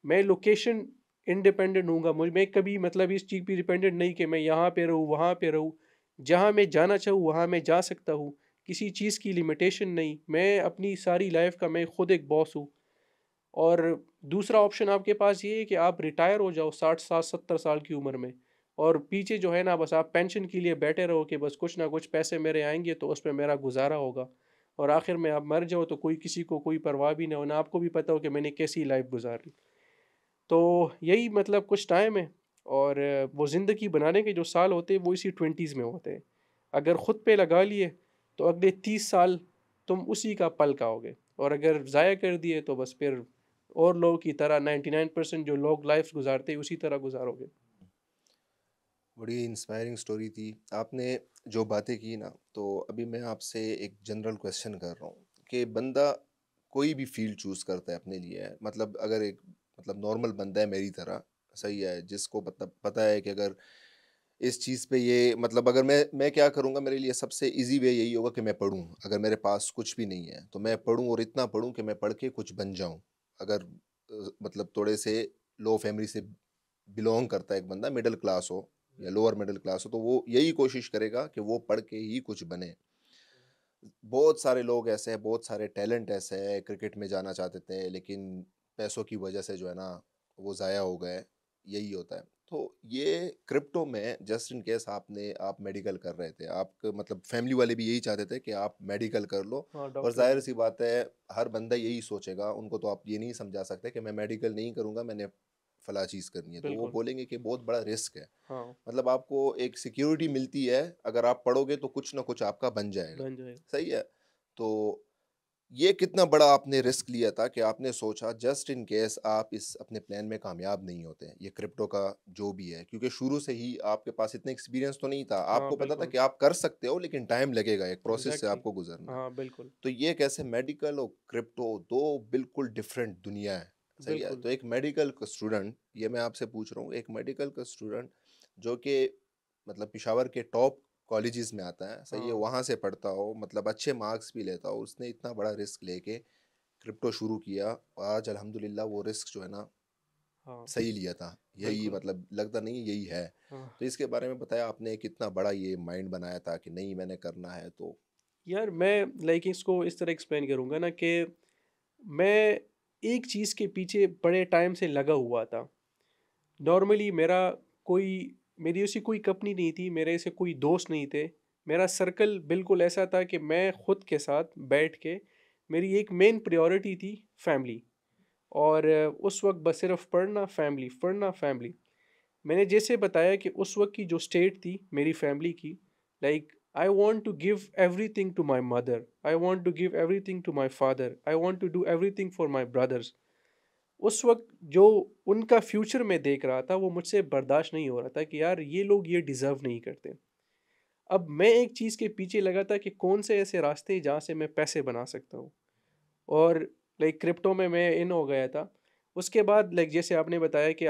Speaker 2: मैं लोकेशन इंडिपेंडेंट हूँगा। मैं कभी मतलब इस चीज़ पे डिपेंडेंट नहीं कि मैं यहाँ पे रहूँ, वहाँ पे रहूँ। जहाँ मैं जाना चाहूँ वहाँ मैं जा सकता हूँ। किसी चीज़ की लिमिटेशन नहीं। मैं अपनी सारी लाइफ़ का मैं खुद एक बॉस हूँ। और दूसरा ऑप्शन आपके पास ये है कि आप रिटायर हो जाओ 60 साल 70 साल की उम्र में, और पीछे जो है ना बस आप पेंशन के लिए बैठे रहो कि बस कुछ ना कुछ पैसे मेरे आएँगे तो उसमें मेरा गुज़ारा होगा, और आखिर में आप मर जाओ तो कोई किसी को कोई परवाह भी ना हो, ना आपको भी पता हो कि मैंने कैसी लाइफ़ गुज़ारी। तो यही मतलब कुछ टाइम है, और वो ज़िंदगी बनाने के जो साल होते हैं वो इसी 20s में होते हैं। अगर खुद पे लगा लिए तो अगले 30 साल तुम उसी का पल खाओगे, और अगर ज़ाया कर दिए तो बस फिर और लोगों की तरह 99% जो लोग लाइफ गुजारते हैं उसी तरह गुजारोगे।
Speaker 1: बड़ी इंस्पायरिंग स्टोरी थी। आपने जो बातें की ना, तो अभी मैं आपसे एक जनरल क्वेश्चन कर रहा हूँ कि बंदा कोई भी फ़ील्ड चूज़ करता है अपने लिए, मतलब अगर एक मतलब नॉर्मल बंदा है मेरी तरह, सही है, जिसको मतलब पता है कि अगर इस चीज़ पे ये मतलब अगर मैं क्या करूँगा, मेरे लिए सबसे ईज़ी वे यही होगा कि मैं पढ़ूँ। अगर मेरे पास कुछ भी नहीं है, तो मैं पढ़ूँ और इतना पढ़ूँ कि मैं पढ़ के कुछ बन जाऊँ। अगर मतलब थोड़े से लो फैमिली से बिलॉन्ग करता है एक बंदा, मिडल क्लास हो या लोअर मिडल क्लास हो, तो वो यही कोशिश करेगा कि वो पढ़ के ही कुछ बने। बहुत सारे लोग ऐसे हैं, बहुत सारे टैलेंट ऐसे हैं, क्रिकेट में जाना चाहते थे, लेकिन पैसों की वजह से जो है ना, वो ज़ाया हो गए, यही होता है। तो ये क्रिप्टो में जस्ट इन केस आप मेडिकल कर रहे थे, आप मतलब फैमिली वाले भी यही चाहते थे कि आप मेडिकल कर लो,
Speaker 2: हाँ,
Speaker 1: और
Speaker 2: डॉक्टर बन।
Speaker 1: ज़ाहिर-सी बात है, हर बंदा यही सोचेगा, उनको तो आप ये नहीं समझा सकते कि मैं मेडिकल नहीं करूँगा, मैंने फलाँ चीज़ करनी है, तो वो
Speaker 2: बिल्कुल।
Speaker 1: बोलेंगे कि बहुत बड़ा रिस्क है।
Speaker 2: हाँ,
Speaker 1: मतलब आपको एक सिक्योरिटी मिलती है, अगर आप पढ़ोगे तो कुछ ना कुछ आपका बन जाएगा,
Speaker 2: बन जाएगा।
Speaker 1: सही है? तो ये कितना बड़ा आपने रिस्क लिया था कि आपने सोचा जस्ट इन केस आप इस अपने प्लान में कामयाब नहीं होते, ये क्रिप्टो का जो भी है, क्योंकि शुरू से ही आपके पास इतना एक्सपीरियंस तो नहीं था,
Speaker 2: हाँ,
Speaker 1: आपको पता था
Speaker 2: बिल्कुल।
Speaker 1: कि आप कर सकते हो लेकिन टाइम लगेगा, एक प्रोसेस से
Speaker 2: एग्ज़ैक्टली।
Speaker 1: आपको गुजरना है।
Speaker 2: हाँ, बिल्कुल,
Speaker 1: तो ये कैसे मेडिकल और क्रिप्टो दो बिल्कुल डिफरेंट दुनिया है, सही है?
Speaker 2: बिल्कुल।
Speaker 1: तो एक मेडिकल का स्टूडेंट, ये मैं आपसे पूछ रहा हूँ, एक मेडिकल का स्टूडेंट जो कि मतलब पेशावर के टॉप कॉलेजेस में आता है, सही है?
Speaker 2: हाँ,
Speaker 1: वहाँ से पढ़ता हो, मतलब अच्छे मार्क्स भी लेता हो, उसने इतना बड़ा रिस्क लेके क्रिप्टो शुरू किया, और आज अल्हम्दुलिल्लाह वो रिस्क जो है ना,
Speaker 2: हाँ,
Speaker 1: सही लिया था। यही
Speaker 2: बिल्कुल।
Speaker 1: मतलब लगता नहीं है, यही है।
Speaker 2: हाँ।
Speaker 1: तो इसके बारे में बताया आपने कितना बड़ा ये माइंड बनाया था कि नहीं मैंने करना है तो?
Speaker 2: यार मैं इसको इस तरह एक्सप्लेन करूँगा ना कि मैं एक चीज़ के पीछे बड़े टाइम से लगा हुआ था। नॉर्मली कोई मेरी ऐसी कोई कंपनी नहीं थी, मेरे ऐसे कोई दोस्त नहीं थे। मेरा सर्कल बिल्कुल ऐसा था कि मैं खुद के साथ बैठ के मेरी एक मेन प्रायोरिटी थी फैमिली। और उस वक़्त बस सिर्फ़ पढ़ना, फैमिली। मैंने जैसे बताया कि उस वक़्त की जो स्टेट थी मेरी फैमिली की, like I want to give everything to my mother, I want to give everything to my father, I want to do everything for my brothers. उस वक़्त जो उनका फ्यूचर मैं देख रहा था, वो मुझसे बर्दाश्त नहीं हो रहा था कि यार ये लोग ये डिज़र्व नहीं करते। अब मैं एक चीज़ के पीछे लगा था कि कौन से ऐसे रास्ते हैं जहाँ से मैं पैसे बना सकता हूँ। और लाइक क्रिप्टो में मैं इन हो गया था। उसके बाद लाइक जैसे आपने बताया कि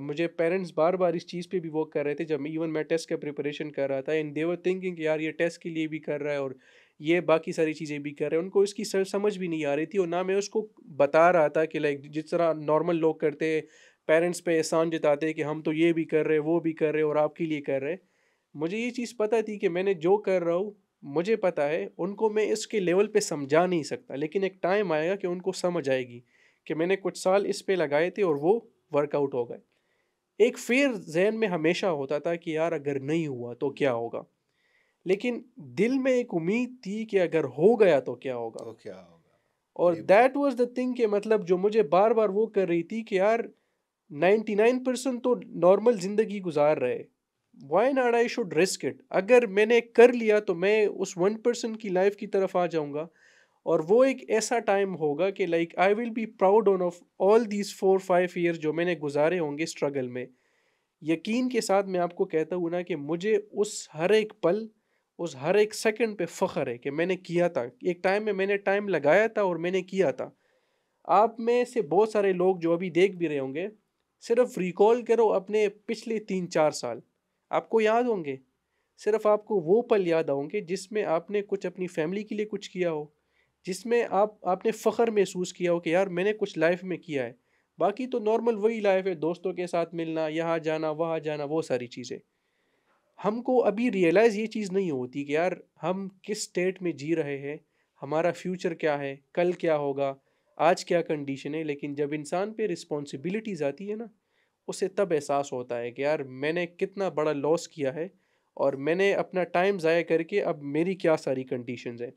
Speaker 2: मुझे पेरेंट्स बार-बार इस चीज़ पे भी वो कर रहे थे, जब मैं टेस्ट का प्रिपरेशन कर रहा था, एंड दे वर थिंकिंग यार ये टेस्ट के लिए भी कर रहा है और ये बाकी सारी चीज़ें भी कर रहे हैं। उनको इसकी समझ भी नहीं आ रही थी और ना मैं उसको बता रहा था कि लाइक जिस तरह नॉर्मल लोग करते हैं, पेरेंट्स पे एहसान जताते हैं कि हम तो ये भी कर रहे हैं, वो भी कर रहे हैं और आपके लिए कर रहे हैं। मुझे ये चीज़ पता थी कि मैंने जो कर रहा हूँ, मुझे पता है, उनको मैं इसके लेवल पे समझा नहीं सकता, लेकिन एक टाइम आएगा कि उनको समझ आएगी कि मैंने कुछ साल इस पे लगाए थे और वो वर्कआउट हो गए। एक फ़ियर ज़हन में हमेशा होता था कि यार अगर नहीं हुआ तो क्या होगा? लेकिन दिल में एक उम्मीद थी कि अगर हो गया तो क्या होगा?
Speaker 1: तो क्या होगा?
Speaker 2: और
Speaker 1: ये
Speaker 2: दैट वाज़ द थिंग कि मतलब जो मुझे बार-बार वो कर रही थी कि यार 99% तो नॉर्मल ज़िंदगी गुज़ार रहे। Why not I should risk it? अगर मैंने कर लिया तो मैं उस 1% की लाइफ़ की तरफ आ जाऊँगा और वो एक ऐसा टाइम होगा कि like I will be proud of all these 4-5 years जो मैंने गुज़ारे होंगे स्ट्रगल में। यकीन के साथ मैं आपको कहता हूँ ना कि मुझे उस हर एक पल, उस हर एक सेकंड पे फ़ख्र है कि मैंने किया था। एक टाइम में मैंने टाइम लगाया था और मैंने किया था। आप में से बहुत सारे लोग जो अभी देख भी रहे होंगे, सिर्फ़ रिकॉल करो अपने पिछले 3-4 साल, आपको याद होंगे। सिर्फ़ आपको वो पल याद होंगे जिसमें आपने कुछ अपनी फ़ैमिली के लिए कुछ किया हो, जिसमें आपने फ़ख्र महसूस किया हो कि यार मैंने कुछ लाइफ़ में किया है। बाकी तो नॉर्मल वही लाइफ़ है, दोस्तों के साथ मिलना, यहाँ जाना, वहाँ जाना, वो सारी चीज़ें। हमको अभी रियलाइज़ ये चीज़ नहीं होती कि यार हम किस स्टेट में जी रहे हैं, हमारा फ्यूचर क्या है, कल क्या होगा, आज क्या कंडीशन है। लेकिन जब इंसान पे रिस्पॉन्सिबिलिटीज़ आती है ना, उसे तब एहसास होता है कि यार मैंने कितना बड़ा लॉस किया है और मैंने अपना टाइम ज़ाया करके अब मेरी क्या सारी कंडीशंस हैं।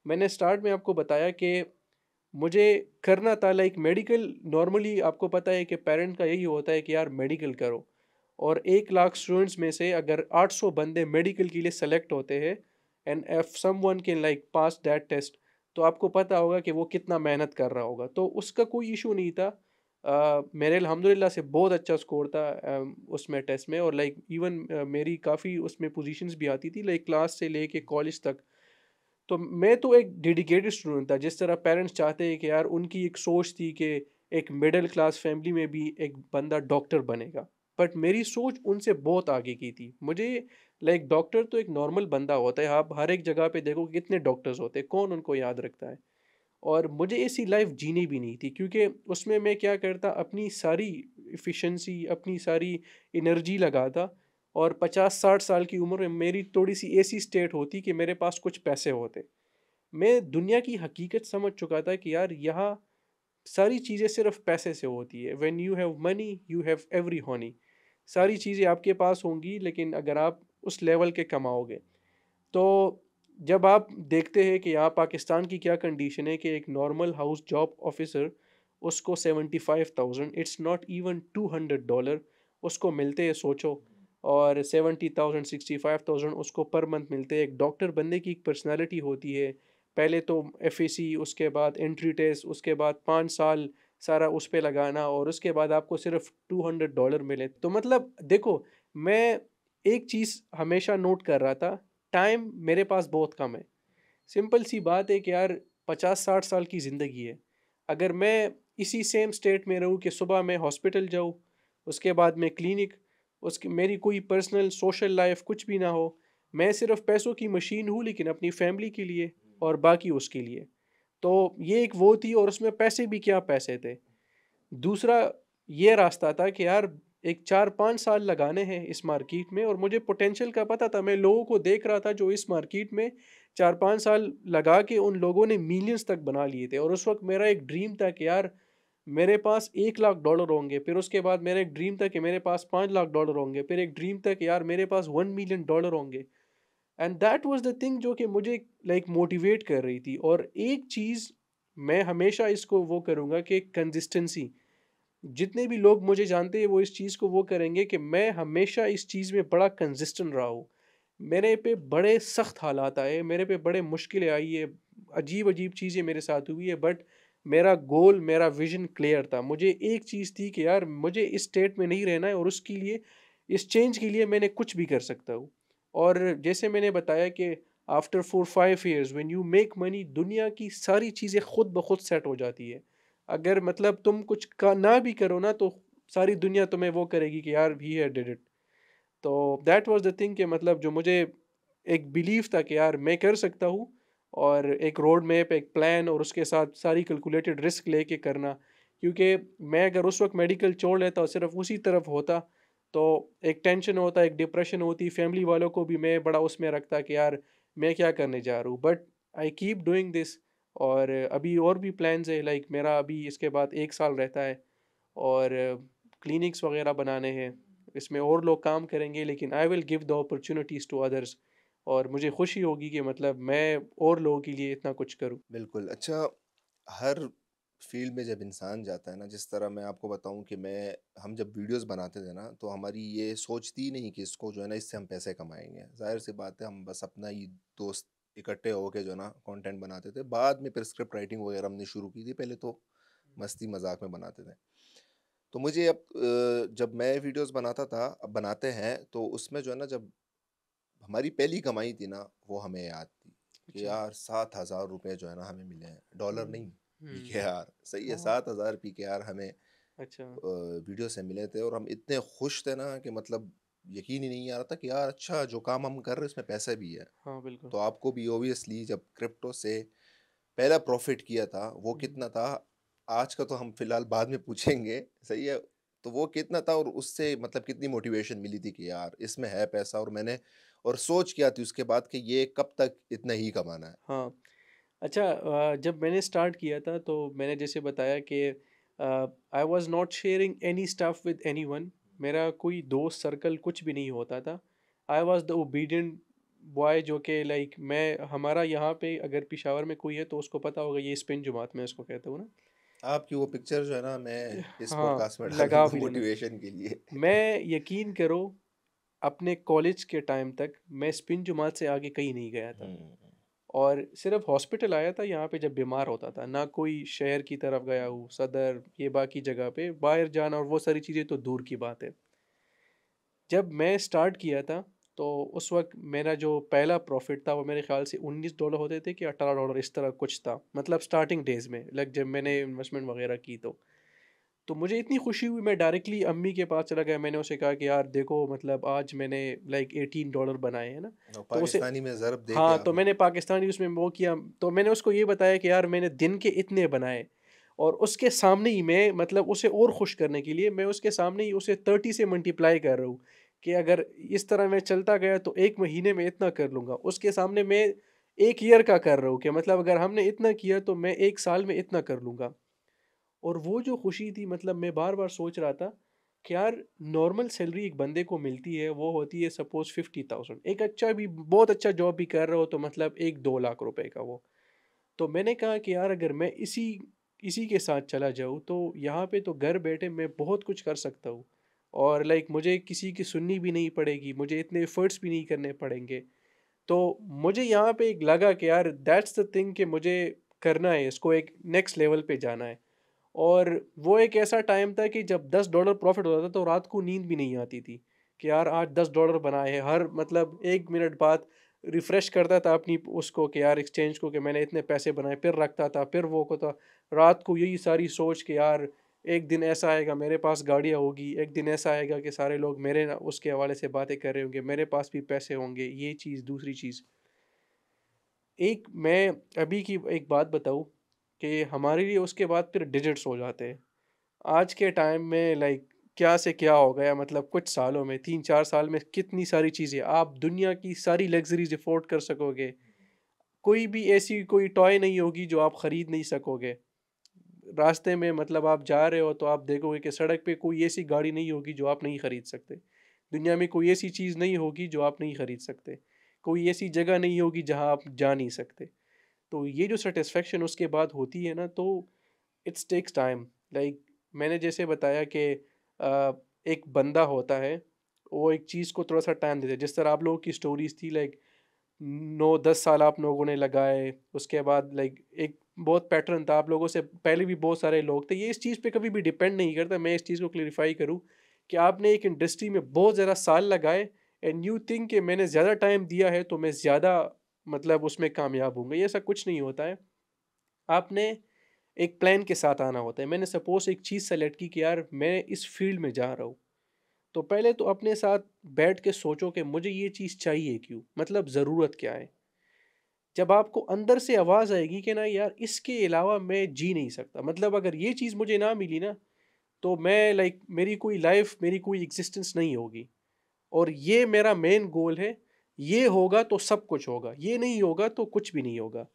Speaker 2: मैंने स्टार्ट में आपको बताया कि मुझे करना था लाइक मेडिकल। नॉर्मली आपको पता है कि पेरेंट का यही होता है कि यार मेडिकल करो, और 1 लाख स्टूडेंट्स में से अगर 800 बंदे मेडिकल के लिए सेलेक्ट होते हैं, and if someone can like pass that test, तो आपको पता होगा कि वो कितना मेहनत कर रहा होगा। तो उसका कोई इशू नहीं था। मेरे अल्हम्दुलिल्लाह से बहुत अच्छा स्कोर था उसमें टेस्ट में, और लाइक इवन मेरी काफ़ी उसमें पोजीशंस भी आती थी लाइक क्लास से लेके कॉलेज तक। तो मैं तो एक डेडिकेटेड स्टूडेंट था, जिस तरह पेरेंट्स चाहते हैं कि यार उनकी एक सोच थी कि एक मिडिल क्लास फैमिली में भी एक बंदा डॉक्टर बनेगा। बट मेरी सोच उनसे बहुत आगे की थी। मुझे लाइक डॉक्टर तो एक नॉर्मल बंदा होता है, आप हर एक जगह पे देखो कितने डॉक्टर्स होते हैं, कौन उनको याद रखता है? और मुझे ऐसी लाइफ जीनी भी नहीं थी, क्योंकि उसमें मैं क्या करता, अपनी सारी एफिशिएंसी, अपनी सारी एनर्जी लगाता, और 50-60 साल की उम्र में मेरी थोड़ी-सी ऐसी स्टेट होती कि मेरे पास कुछ पैसे होते। मैं दुनिया की हकीकत समझ चुका था कि यार यहाँ सारी चीज़ें सिर्फ़ पैसे से होती है। When you have money you have every Honey. सारी चीज़ें आपके पास होंगी, लेकिन अगर आप उस लेवल के कमाओगे। तो जब आप देखते हैं कि यहाँ पाकिस्तान की क्या कंडीशन है कि एक नॉर्मल हाउस जॉब ऑफिसर, उसको 75,000, इट्स नॉट इवन $200 उसको मिलते हैं, सोचो। और 70,000 65,000 उसको पर मंथ मिलते हैं। एक डॉक्टर बनने की एक पर्सनालिटी होती है, पहले तो एफएसी, उसके बाद एंट्री टेस्ट, उसके बाद 5 साल सारा उस पे लगाना, और उसके बाद आपको सिर्फ $200 मिले। तो मतलब देखो, मैं एक चीज़ हमेशा नोट कर रहा था, टाइम मेरे पास बहुत कम है। सिंपल सी बात है कि यार 50-60 साल की ज़िंदगी है। अगर मैं इसी सेम स्टेट में रहूँ कि सुबह मैं हॉस्पिटल जाऊँ, उसके बाद मैं क्लिनिक, उसकी मेरी कोई पर्सनल सोशल लाइफ़ कुछ भी ना हो, मैं सिर्फ़ पैसों की मशीन हूँ, लेकिन अपनी फैमिली के लिए और बाकी उसके लिए। तो ये एक वो थी, और उसमें पैसे भी क्या पैसे थे। दूसरा ये रास्ता था कि यार एक 4-5 साल लगाने हैं इस मार्केट में, और मुझे पोटेंशियल का पता था। मैं लोगों को देख रहा था जो इस मार्केट में 4-5 साल लगा के उन लोगों ने मिलियंस तक बना लिए थे, और उस वक़्त मेरा एक ड्रीम था कि यार मेरे पास $1 लाख होंगे। फिर उसके बाद मेरा एक ड्रीम था कि मेरे पास $5 लाख होंगे। फिर एक ड्रीम था कि यार मेरे पास $1 मिलियन होंगे। And that was the thing जो कि मुझे लाइक मोटिवेट कर रही थी। और एक चीज़ मैं हमेशा इसको वो करूँगा कि कंसिस्टेंसी। जितने भी लोग मुझे जानते हैं वो इस चीज़ को वो करेंगे कि मैं हमेशा इस चीज़ में बड़ा कंसिस्टेंट रहा हूँ। मेरे पे बड़े सख्त हालात आए, मेरे पे बड़े मुश्किलें आई है, अजीब-अजीब चीज़ें मेरे साथ हुई है, बट मेरा गोल, मेरा विज़न क्लियर था। मुझे एक चीज़ थी कि यार मुझे इस स्टेट में नहीं रहना है, और उसके लिए, इस चेंज के लिए मैंने कुछ भी कर सकता हूँ। और जैसे मैंने बताया कि after 4-5 years when you make money, दुनिया की सारी चीज़ें खुद ब खुद सेट हो जाती है। अगर मतलब तुम कुछ का ना भी करो ना, तो सारी दुनिया तुम्हें वो करेगी कि यार ही हैड डिड इट। तो दैट वाज़ द थिंग कि मतलब जो मुझे एक बिलीव था कि यार मैं कर सकता हूँ, और एक रोड मैप, एक प्लान, और उसके साथ सारी कैलकुलेटेड रिस्क लेके करना। क्योंकि मैं अगर उस वक़्त मेडिकल छोड़ लेता और सिर्फ़ उसी तरफ होता, तो एक टेंशन होता, एक डिप्रेशन होती, फैमिली वालों को भी मैं बड़ा उसमें रखता कि यार मैं क्या करने जा रहा हूँ। But I keep doing this. और अभी और भी प्लान्स है, लाइक मेरा अभी इसके बाद 1 साल रहता है, और क्लिनिक्स वगैरह बनाने हैं। इसमें और लोग काम करेंगे, लेकिन I will give the opportunities to others. और मुझे खुशी होगी कि मतलब मैं और लोगों के लिए इतना कुछ करूँ।
Speaker 1: बिल्कुल। अच्छा, हर फ़ील्ड में जब इंसान जाता है ना, जिस तरह मैं आपको बताऊँ कि हम जब वीडियोज़ बनाते थे ना, तो हमारी ये सोच थी नहीं कि इसको जो है ना, इससे हम पैसे कमाएँगे। ज़ाहिर-सी बात है, हम बस अपना ही दोस्त इकट्ठे होके जो है ना, कंटेंट बनाते थे। बाद में फिर स्क्रिप्ट राइटिंग वगैरह हमने शुरू की थी, पहले तो मस्ती-मज़ाक में बनाते थे। तो मुझे अब जब मैं वीडियोज़ बनाता था, अब बनाते हैं, तो उसमें जो है ना, जब हमारी पहली कमाई थी ना, वो हमें याद थी कि
Speaker 2: अच्छा।
Speaker 1: यार ₹7,000 जो है ना हमें मिले हैं, डॉलर
Speaker 2: हुँ,
Speaker 1: नहीं,
Speaker 2: हुँ।
Speaker 1: पीकेआर, सही है,
Speaker 2: हाँ,
Speaker 1: 7,000 पीकेआर हमें
Speaker 2: अच्छा।
Speaker 1: वीडियो से मिले थे, और हम इतने खुश थे ना कि मतलब यकीन ही नहीं आ रहा था कि यार अच्छा, जो काम हम कर रहे हैं उसमें पैसा भी है।
Speaker 2: हाँ, बिल्कुल।
Speaker 1: तो आपको भी ऑब्वियसली जब क्रिप्टो से पहला प्रॉफ़िट किया था, वो
Speaker 2: हुँ।
Speaker 1: कितना था? आज का तो हम फ़िलहाल बाद में पूछेंगे, सही है? तो वो कितना था, और उससे मतलब कितनी मोटिवेशन मिली थी कि यार इसमें है पैसा, और सोच क्या थी उसके बाद कि ये कब तक इतना ही कमाना है?
Speaker 2: हाँ। अच्छा, जब मैंने स्टार्ट किया था तो मैंने जैसे बताया कि I was not sharing any stuff with anyone. मेरा कोई दोस्त सर्कल कुछ भी नहीं होता था। I was the obedient boy, जो कि लाइक मैं, हमारा यहाँ पे अगर पेशावर में कोई है तो उसको पता होगा, ये स्पिन जुमात मैं इसको कहता हूँ ना।
Speaker 1: आपकी वो पिक्चर जो है ना, मैं इस
Speaker 2: हाँ,
Speaker 1: पॉडकास्ट में डाल
Speaker 2: लगा
Speaker 1: दूँगा
Speaker 2: भी लेना।
Speaker 1: मोटिवेशन के लिए।
Speaker 2: मैं यकीन करो, अपने कॉलेज के टाइम तक मैं स्पिन जुमात से आगे कहीं नहीं गया था।
Speaker 1: हुँ,
Speaker 2: और सिर्फ हॉस्पिटल आया था यहाँ पे जब बीमार होता था, ना कोई शहर की तरफ गया हूँ, सदर, ये बाकी जगह पे बाहर जाना और वो सारी चीज़ें तो दूर की बात है। जब मैं स्टार्ट किया था, तो उस वक़्त मेरा जो पहला प्रॉफ़िट था वो मेरे ख़्याल से $19 होते थे कि $18 इस तरह कुछ था। मतलब स्टार्टिंग डेज़ में, लाइक जब मैंने इन्वेस्टमेंट वग़ैरह की तो। तो मुझे इतनी खुशी हुई, मैं डायरेक्टली अम्मी के पास चला गया, मैंने उसे कहा कि यार देखो मतलब आज मैंने लाइक $18 बनाए हैं ना।
Speaker 1: और
Speaker 2: तो उसे
Speaker 1: पाकिस्तानी में ज़रब दे के
Speaker 2: हाँ, तो
Speaker 1: आपने।
Speaker 2: मैंने पाकिस्तानी उसमें वो किया, तो मैंने उसको ये बताया कि यार मैंने दिन के इतने बनाए, और उसके सामने ही मैं मतलब उसे और खुश करने के लिए मैं उसके सामने ही उसे 30 से मल्टीप्लाई कर रहा हूँ कि अगर इस तरह मैं चलता गया तो 1 महीने में इतना कर लूँगा। उसके सामने मैं 1 ईयर का कर रहा हूँ कि मतलब अगर हमने इतना किया तो मैं 1 साल में इतना कर लूँगा। और वो जो खुशी थी, मतलब मैं बार-बार सोच रहा था कि यार नॉर्मल सैलरी एक बंदे को मिलती है, वो होती है सपोज़ 50,000, एक अच्छा भी बहुत अच्छा जॉब भी कर रहा हो तो मतलब 1-2 लाख रुपए का वो। तो मैंने कहा कि यार अगर मैं इसी इसी के साथ चला जाऊँ तो यहाँ पे तो घर बैठे मैं बहुत कुछ कर सकता हूँ, और लाइक मुझे किसी की सुननी भी नहीं पड़ेगी, मुझे इतने एफ़र्ट्स भी नहीं करने पड़ेंगे। तो मुझे यहाँ पे एक लगा कि यार दैट्स द थिंग कि मुझे करना है, इसको एक नेक्स्ट लेवल पे जाना है। और वो एक ऐसा टाइम था कि जब $10 प्रॉफ़िट होता था तो रात को नींद भी नहीं आती थी, कि यार आज $10 बनाए हैं। हर मतलब 1 मिनट बाद रिफ़्रेश करता था अपनी उसको कि यार एक्सचेंज को कि मैंने इतने पैसे बनाए, फिर रखता था, फिर वो को था। रात को यही सारी सोच कि यार एक दिन ऐसा आएगा मेरे पास गाड़ियाँ होगी, एक दिन ऐसा आएगा कि सारे लोग मेरे ना उसके हवाले से बातें कर रहे होंगे, मेरे पास भी पैसे होंगे, ये चीज़, दूसरी चीज़। एक मैं अभी की एक बात बताऊँ कि हमारे लिए उसके बाद फिर डिजिट्स हो जाते हैं। आज के टाइम में लाइक क्या से क्या हो गया, मतलब कुछ सालों में 3-4 साल में कितनी सारी चीज़ें, आप दुनिया की सारी लग्ज़रीज़ अफ़ोर्ड कर सकोगे। कोई भी ऐसी कोई टॉय नहीं होगी जो आप खरीद नहीं सकोगे। रास्ते में मतलब आप जा रहे हो तो आप देखोगे कि सड़क पे कोई ऐसी गाड़ी नहीं होगी जो आप नहीं खरीद सकते। दुनिया में कोई ऐसी चीज़ नहीं होगी जो आप नहीं खरीद सकते। कोई ऐसी जगह नहीं होगी जहाँ आप जा नहीं सकते। तो ये जो सैटिस्फैक्शन उसके बाद होती है ना, तो इट्स टेक्स टाइम। लाइक मैंने जैसे बताया कि अ, एक बंदा होता है, वो एक चीज़ को थोड़ा सा टाइम देता है, जिस तरह आप लोगों की स्टोरीज थी लाइक 9-10 साल आप लोगों ने लगाए, उसके बाद लाइक एक बहुत पैटर्न था, आप लोगों से पहले भी बहुत सारे लोग थे। ये इस चीज़ पे कभी भी डिपेंड नहीं करता, मैं इस चीज़ को क्लेरिफाई करूँ कि आपने एक इंडस्ट्री में बहुत ज़्यादा साल लगाए एंड यू थिंक कि मैंने ज़्यादा टाइम दिया है तो मैं ज़्यादा मतलब उसमें कामयाब होऊँगा, ये ऐसा कुछ नहीं होता है। आपने एक प्लान के साथ आना होता है। मैंने सपोज़ एक चीज़ सेलेक्ट की कि यार मैं इस फ़ील्ड में जा रहा हूँ। तो पहले तो अपने साथ बैठ के सोचो कि मुझे ये चीज़ चाहिए क्यों? मतलब ज़रूरत क्या है? जब आपको अंदर से आवाज़ आएगी कि ना यार इसके अलावा मैं जी नहीं सकता। मतलब अगर ये चीज़ मुझे ना मिली ना, तो मैं लाइक मेरी कोई लाइफ़, मेरी कोई एक्ज़िस्टेंस नहीं होगी। और ये मेरा मेन गोल है। ये होगा तो सब कुछ होगा, ये नहीं होगा तो कुछ भी नहीं होगा।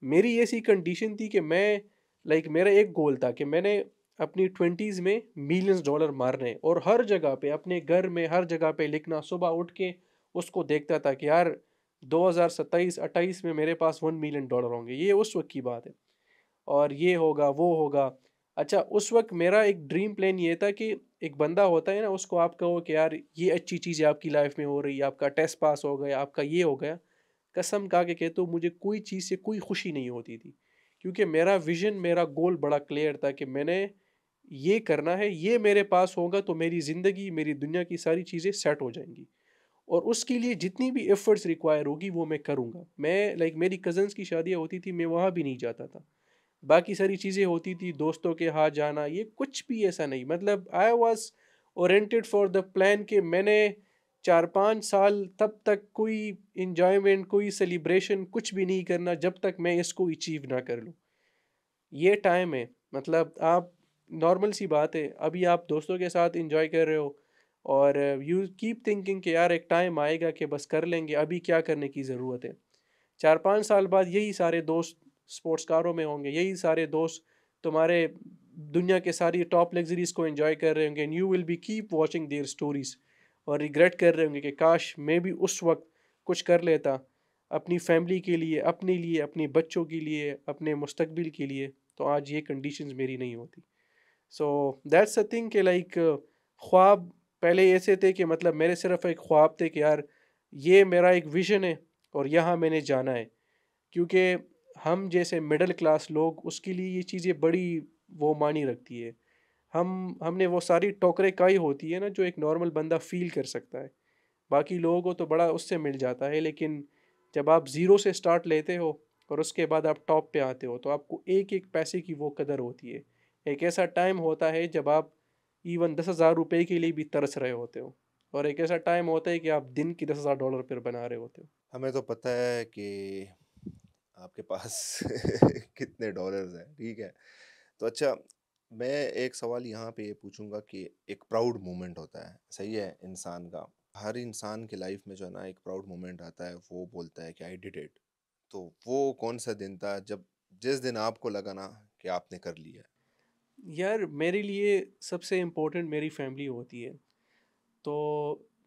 Speaker 2: मेरी ऐसी कंडीशन थी कि मैं लाइक मेरा एक गोल था कि मैंने अपनी 20s में मिलियंस डॉलर मारने, और हर जगह पे अपने घर में हर जगह पे लिखना, सुबह उठ के उसको देखता था कि यार 2027-28 में मेरे पास $1 मिलियन होंगे, ये उस वक्त की बात है, और ये होगा वो होगा। अच्छा, उस वक्त मेरा एक ड्रीम प्लान ये था कि एक बंदा होता है ना, उसको आप कहो कि यार ये अच्छी चीज़ है आपकी लाइफ में हो रही है, आपका टेस्ट पास हो गया, आपका ये हो गया। कसम खा के कहता हूँ मुझे कोई चीज़ से कोई खुशी नहीं होती थी, क्योंकि मेरा विज़न, मेरा गोल बड़ा क्लियर था कि मैंने ये करना है, ये मेरे पास होगा तो मेरी ज़िंदगी, मेरी दुनिया की सारी चीज़ें सेट हो जाएँगी, और उसके लिए जितनी भी एफ़र्ट्स रिक्वायर होगी वो मैं करूँगा। मैं लाइक मेरी कज़िन्स की शादियाँ होती थी, मैं वहाँ भी नहीं जाता था। बाकी सारी चीज़ें होती थी, दोस्तों के यहाँ जाना, ये कुछ भी ऐसा नहीं, मतलब I was oriented for the plan कि मैंने 4-5 साल तब तक कोई एन्जॉयमेंट, कोई सेलिब्रेशन कुछ भी नहीं करना जब तक मैं इसको अचीव ना कर लूँ। ये टाइम है, मतलब आप नॉर्मल सी बात है, अभी आप दोस्तों के साथ एन्जॉय कर रहे हो, और यू कीप थिंकिंग कि यार एक टाइम आएगा कि बस कर लेंगे, अभी क्या करने की ज़रूरत है। 4-5 साल बाद यही सारे दोस्त स्पोर्ट्स कारों में होंगे, यही सारे दोस्त तुम्हारे दुनिया के सारी टॉप लग्ज़रीज़ को एन्जॉय कर रहे होंगे, and you will be keep watching their stories, और रिग्रेट कर रहे होंगे कि काश मैं भी उस वक़्त कुछ कर लेता, अपनी फैमिली के लिए, अपने लिए, अपने बच्चों के लिए, अपने मुस्तकबिल के लिए, तो आज ये कंडीशंस मेरी नहीं होती। सो दैट्स अ थिंग कि लाइक ख्वाब पहले ऐसे थे कि मतलब मेरे सिर्फ़ एक ख्वाब थे कि यार ये मेरा एक विज़न है और यहाँ मैंने जाना है। क्योंकि हम जैसे मिडिल क्लास लोग, उसके लिए ये चीज़ें बड़ी वो मायने रखती है। हमने वो सारी ठोकरें खाई होती है ना जो एक नॉर्मल बंदा फ़ील कर सकता है। बाकी लोगों को तो बड़ा उससे मिल जाता है, लेकिन जब आप ज़ीरो से स्टार्ट लेते हो और उसके बाद आप टॉप पे आते हो तो आपको एक-एक पैसे की वो कदर होती है। एक ऐसा टाइम होता है जब आप इवन 10,000 रुपए के लिए भी तरस रहे होते हो, और एक ऐसा टाइम होता है कि आप दिन की $10,000 फिर बना रहे होते हो।
Speaker 1: हमें तो पता है कि आपके पास कितने डॉलर्स हैं, ठीक है? तो अच्छा, मैं एक सवाल यहाँ पे ये पूछूँगा कि एक प्राउड मोमेंट होता है, सही है, इंसान का। हर इंसान की लाइफ में जो है ना एक प्राउड मोमेंट आता है, वो बोलता है कि आई डिड इट। तो वो कौन-सा दिन था जब जिस दिन आपको लगा ना कि आपने कर लिया?
Speaker 2: यार मेरे लिए सबसे इम्पोर्टेंट मेरी फैमिली होती है। तो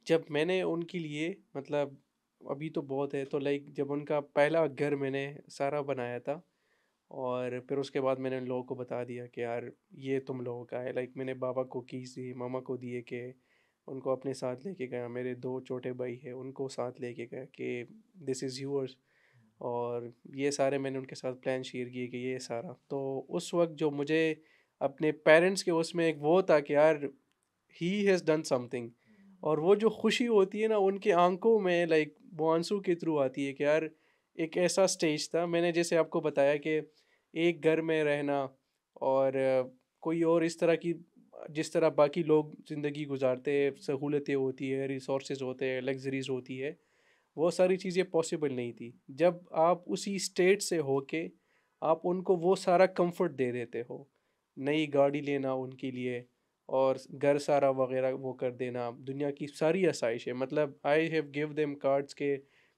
Speaker 2: जब मैंने उनके लिए मतलब अभी तो बहुत है, तो लाइक जब उनका पहला घर मैंने सारा बनाया था, और फिर उसके बाद मैंने उन लोगों को बता दिया कि यार ये तुम लोगों का है। लाइक मैंने बाबा को कीज़ दी, मामा को दिए कि उनको अपने साथ लेके गया, मेरे 2 छोटे भाई हैं उनको साथ लेके गया कि दिस इज़ योर्स। और ये सारे मैंने उनके साथ प्लान शेयर किए कि ये सारा। तो उस वक़्त जो मुझे अपने पेरेंट्स के उसमें एक वो था कि यार ही हैज़ डन समथिंग, और वो जो खुशी होती है ना उनकी आंखों में, लाइक वो आंसू के थ्रू आती है कि यार एक ऐसा स्टेज था। मैंने जैसे आपको बताया कि एक घर में रहना, और कोई और इस तरह की जिस तरह बाकी लोग ज़िंदगी गुजारते हैं, सहूलतें होती है, रिसोर्सेज होते हैं, लग्जरीज होती है, वो सारी चीज़ें पॉसिबल नहीं थी। जब आप उसी स्टेट से होके आप उनको वो सारा कंफर्ट दे देते हो, नई गाड़ी लेना उनके लिए, और घर सारा वगैरह वो कर देना, दुनिया की सारी आसाइशें, मतलब I have give them cards के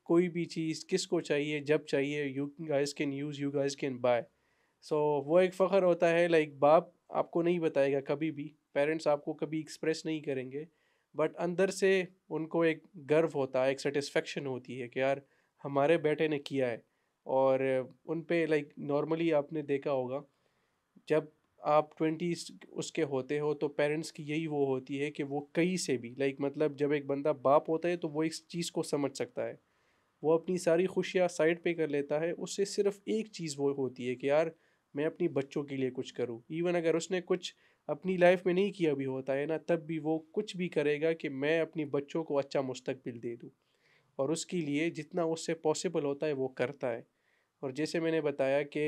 Speaker 2: कोई भी चीज़ किसको चाहिए जब चाहिए, you guys can use, you guys can buy. So वो एक फ़ख्र होता है। लाइक बाप आपको नहीं बताएगा कभी भी, पेरेंट्स आपको कभी एक्सप्रेस नहीं करेंगे, बट अंदर से उनको एक गर्व होता है, एक सेटिस्फेक्शन होती है कि यार हमारे बेटे ने किया है। और उन पे लाइक नॉर्मली आपने देखा होगा, जब आप 20s उसके होते हो तो पेरेंट्स की यही वो होती है कि वो कहीं से भी लाइक मतलब जब एक बंदा बाप होता है तो वो इस चीज़ को समझ सकता है, वो अपनी सारी खुशियाँ साइड पे कर लेता है, उससे सिर्फ एक चीज़ वो होती है कि यार मैं अपनी बच्चों के लिए कुछ करूँ। इवन अगर उसने कुछ अपनी लाइफ में नहीं किया भी होता है ना, तब भी वो कुछ भी करेगा कि मैं अपनी बच्चों को अच्छा मुस्तकबिल दे दूँ, और उसके लिए जितना उससे पॉसिबल होता है वो करता है। और जैसे मैंने बताया कि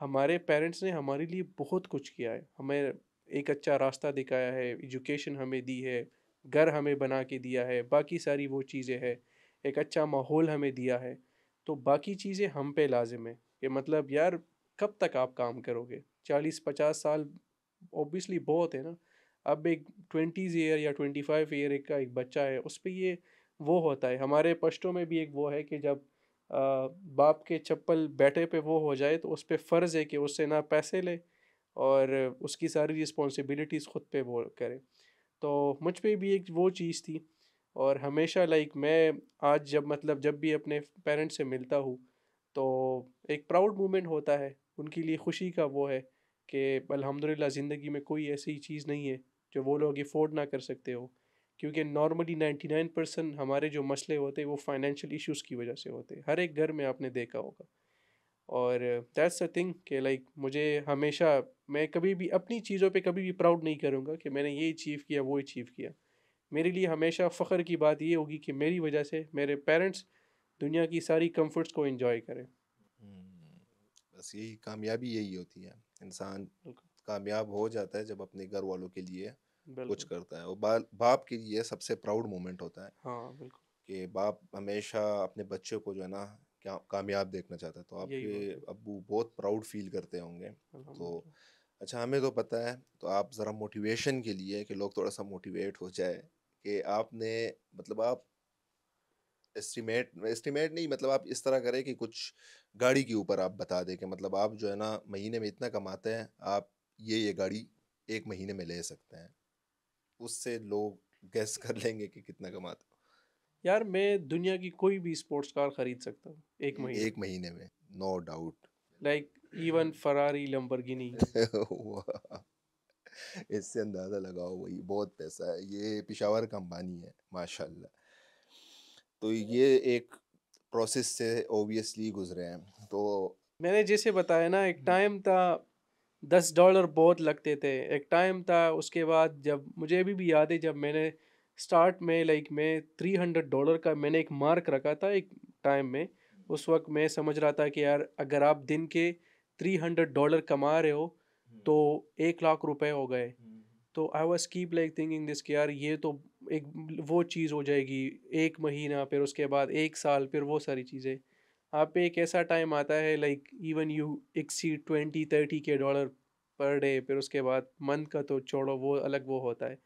Speaker 2: हमारे पेरेंट्स ने हमारे लिए बहुत कुछ किया है, हमें एक अच्छा रास्ता दिखाया है, एजुकेशन हमें दी है, घर हमें बना के दिया है, बाकी सारी वो चीज़ें हैं, एक अच्छा माहौल हमें दिया है। तो बाकी चीज़ें हम पे लाजिम है कि मतलब यार कब तक आप काम करोगे, 40-50 साल ऑब्वियसली बहुत है ना। अब एक 20s ईयर या 25 ईयर एक का एक बच्चा है, उस पे ये वो होता है। हमारे पश्तों में भी एक वो है कि जब बाप के चप्पल बेटे पे वो हो जाए तो उस पे फ़र्ज़ है कि उससे ना पैसे ले, और उसकी सारी रिस्पॉन्सिबिलिटीज़ ख़ुद पे वो करे। तो मुझ पे भी एक वो चीज़ थी, और हमेशा लाइक मैं आज जब मतलब जब भी अपने पेरेंट्स से मिलता हूँ, तो एक प्राउड मोमेंट होता है, उनके लिए खुशी का वो है कि अल्हम्दुलिल्लाह ज़िंदगी में कोई ऐसी चीज़ नहीं है जो वो लोग अफोर्ड ना कर सकते हो। क्योंकि नॉर्मली 99% हमारे जो मसले होते हैं वो फाइनेंशियल इश्यूज़ की वजह से होते हैं, हर एक घर में आपने देखा होगा। और दैट्स द थिंग कि लाइक मुझे हमेशा, मैं कभी भी अपनी चीज़ों पे कभी भी प्राउड नहीं करूँगा कि मैंने ये अचीव किया वो अचीव किया। मेरे लिए हमेशा फ़ख्र की बात ये होगी कि मेरी वजह से मेरे पेरेंट्स दुनिया की सारी कंफर्ट्स को एंजॉय करें।
Speaker 1: हुँ, बस यही कामयाबी यही होती है। इंसान
Speaker 2: बिल्कुल,
Speaker 1: कामयाब हो जाता है जब अपने घर वालों के लिए कुछ
Speaker 2: बिल्कुल।
Speaker 1: करता है, और बाप के लिए सबसे प्राउड मोमेंट होता है
Speaker 2: हाँ, बिल्कुल,
Speaker 1: कि बाप हमेशा अपने बच्चे को जो है ना क्या कामयाब देखना चाहता है। तो
Speaker 2: यही
Speaker 1: आपके
Speaker 2: बात है।
Speaker 1: अब्बू बहुत प्राउड फ़ील करते होंगे। तो
Speaker 2: अल्हम्दुलिल्लाह।
Speaker 1: अच्छा, हमें तो पता है, तो आप ज़रा मोटिवेशन के लिए कि लोग थोड़ा-सा मोटिवेट हो जाए कि आपने मतलब आप एस्टिमेट एस्टिमेट नहीं, मतलब आप इस तरह करें कि कुछ गाड़ी के ऊपर आप बता दें कि मतलब आप जो है ना महीने में इतना कमाते हैं, आप ये गाड़ी 1 महीने में ले सकते हैं। उससे लोग गेस कर लेंगे कि कितना कमाते हो।
Speaker 2: यार मैं दुनिया की कोई भी स्पोर्ट्स कार खरीद सकता हूँ 1 महीने
Speaker 1: 1
Speaker 2: में।
Speaker 1: महीने में, no doubt.
Speaker 2: Like even Ferrari, Lamborghini.
Speaker 1: वाह! इससे अंदाज़ा लगाओ, वही बहुत पैसा है। ये पेशावर का अंबानी है, माशाल्लाह। तो ये एक प्रोसेस से ऑब्वियसली गुज़रे हैं। तो
Speaker 2: मैंने जैसे बताया ना, एक टाइम था $10 बहुत लगते थे। एक टाइम था उसके बाद, जब मुझे अभी भी याद है जब मैंने स्टार्ट में लाइक मैं $300 का मैंने एक मार्क रखा था एक टाइम में। उस वक़्त मैं समझ रहा था कि यार अगर आप दिन के $300 कमा रहे हो, तो 1 लाख रुपए हो गए। तो I was keep like thinking this कि यार ये तो एक वो चीज़ हो जाएगी, 1 महीना, फिर उसके बाद 1 साल, फिर वो सारी चीज़ें। आप पे एक ऐसा टाइम आता है लाइक इवन यू एक्सीड 20-30 के डॉलर पर डे, फिर उसके बाद मंथ का तो छोड़ो, वो अलग वो होता है।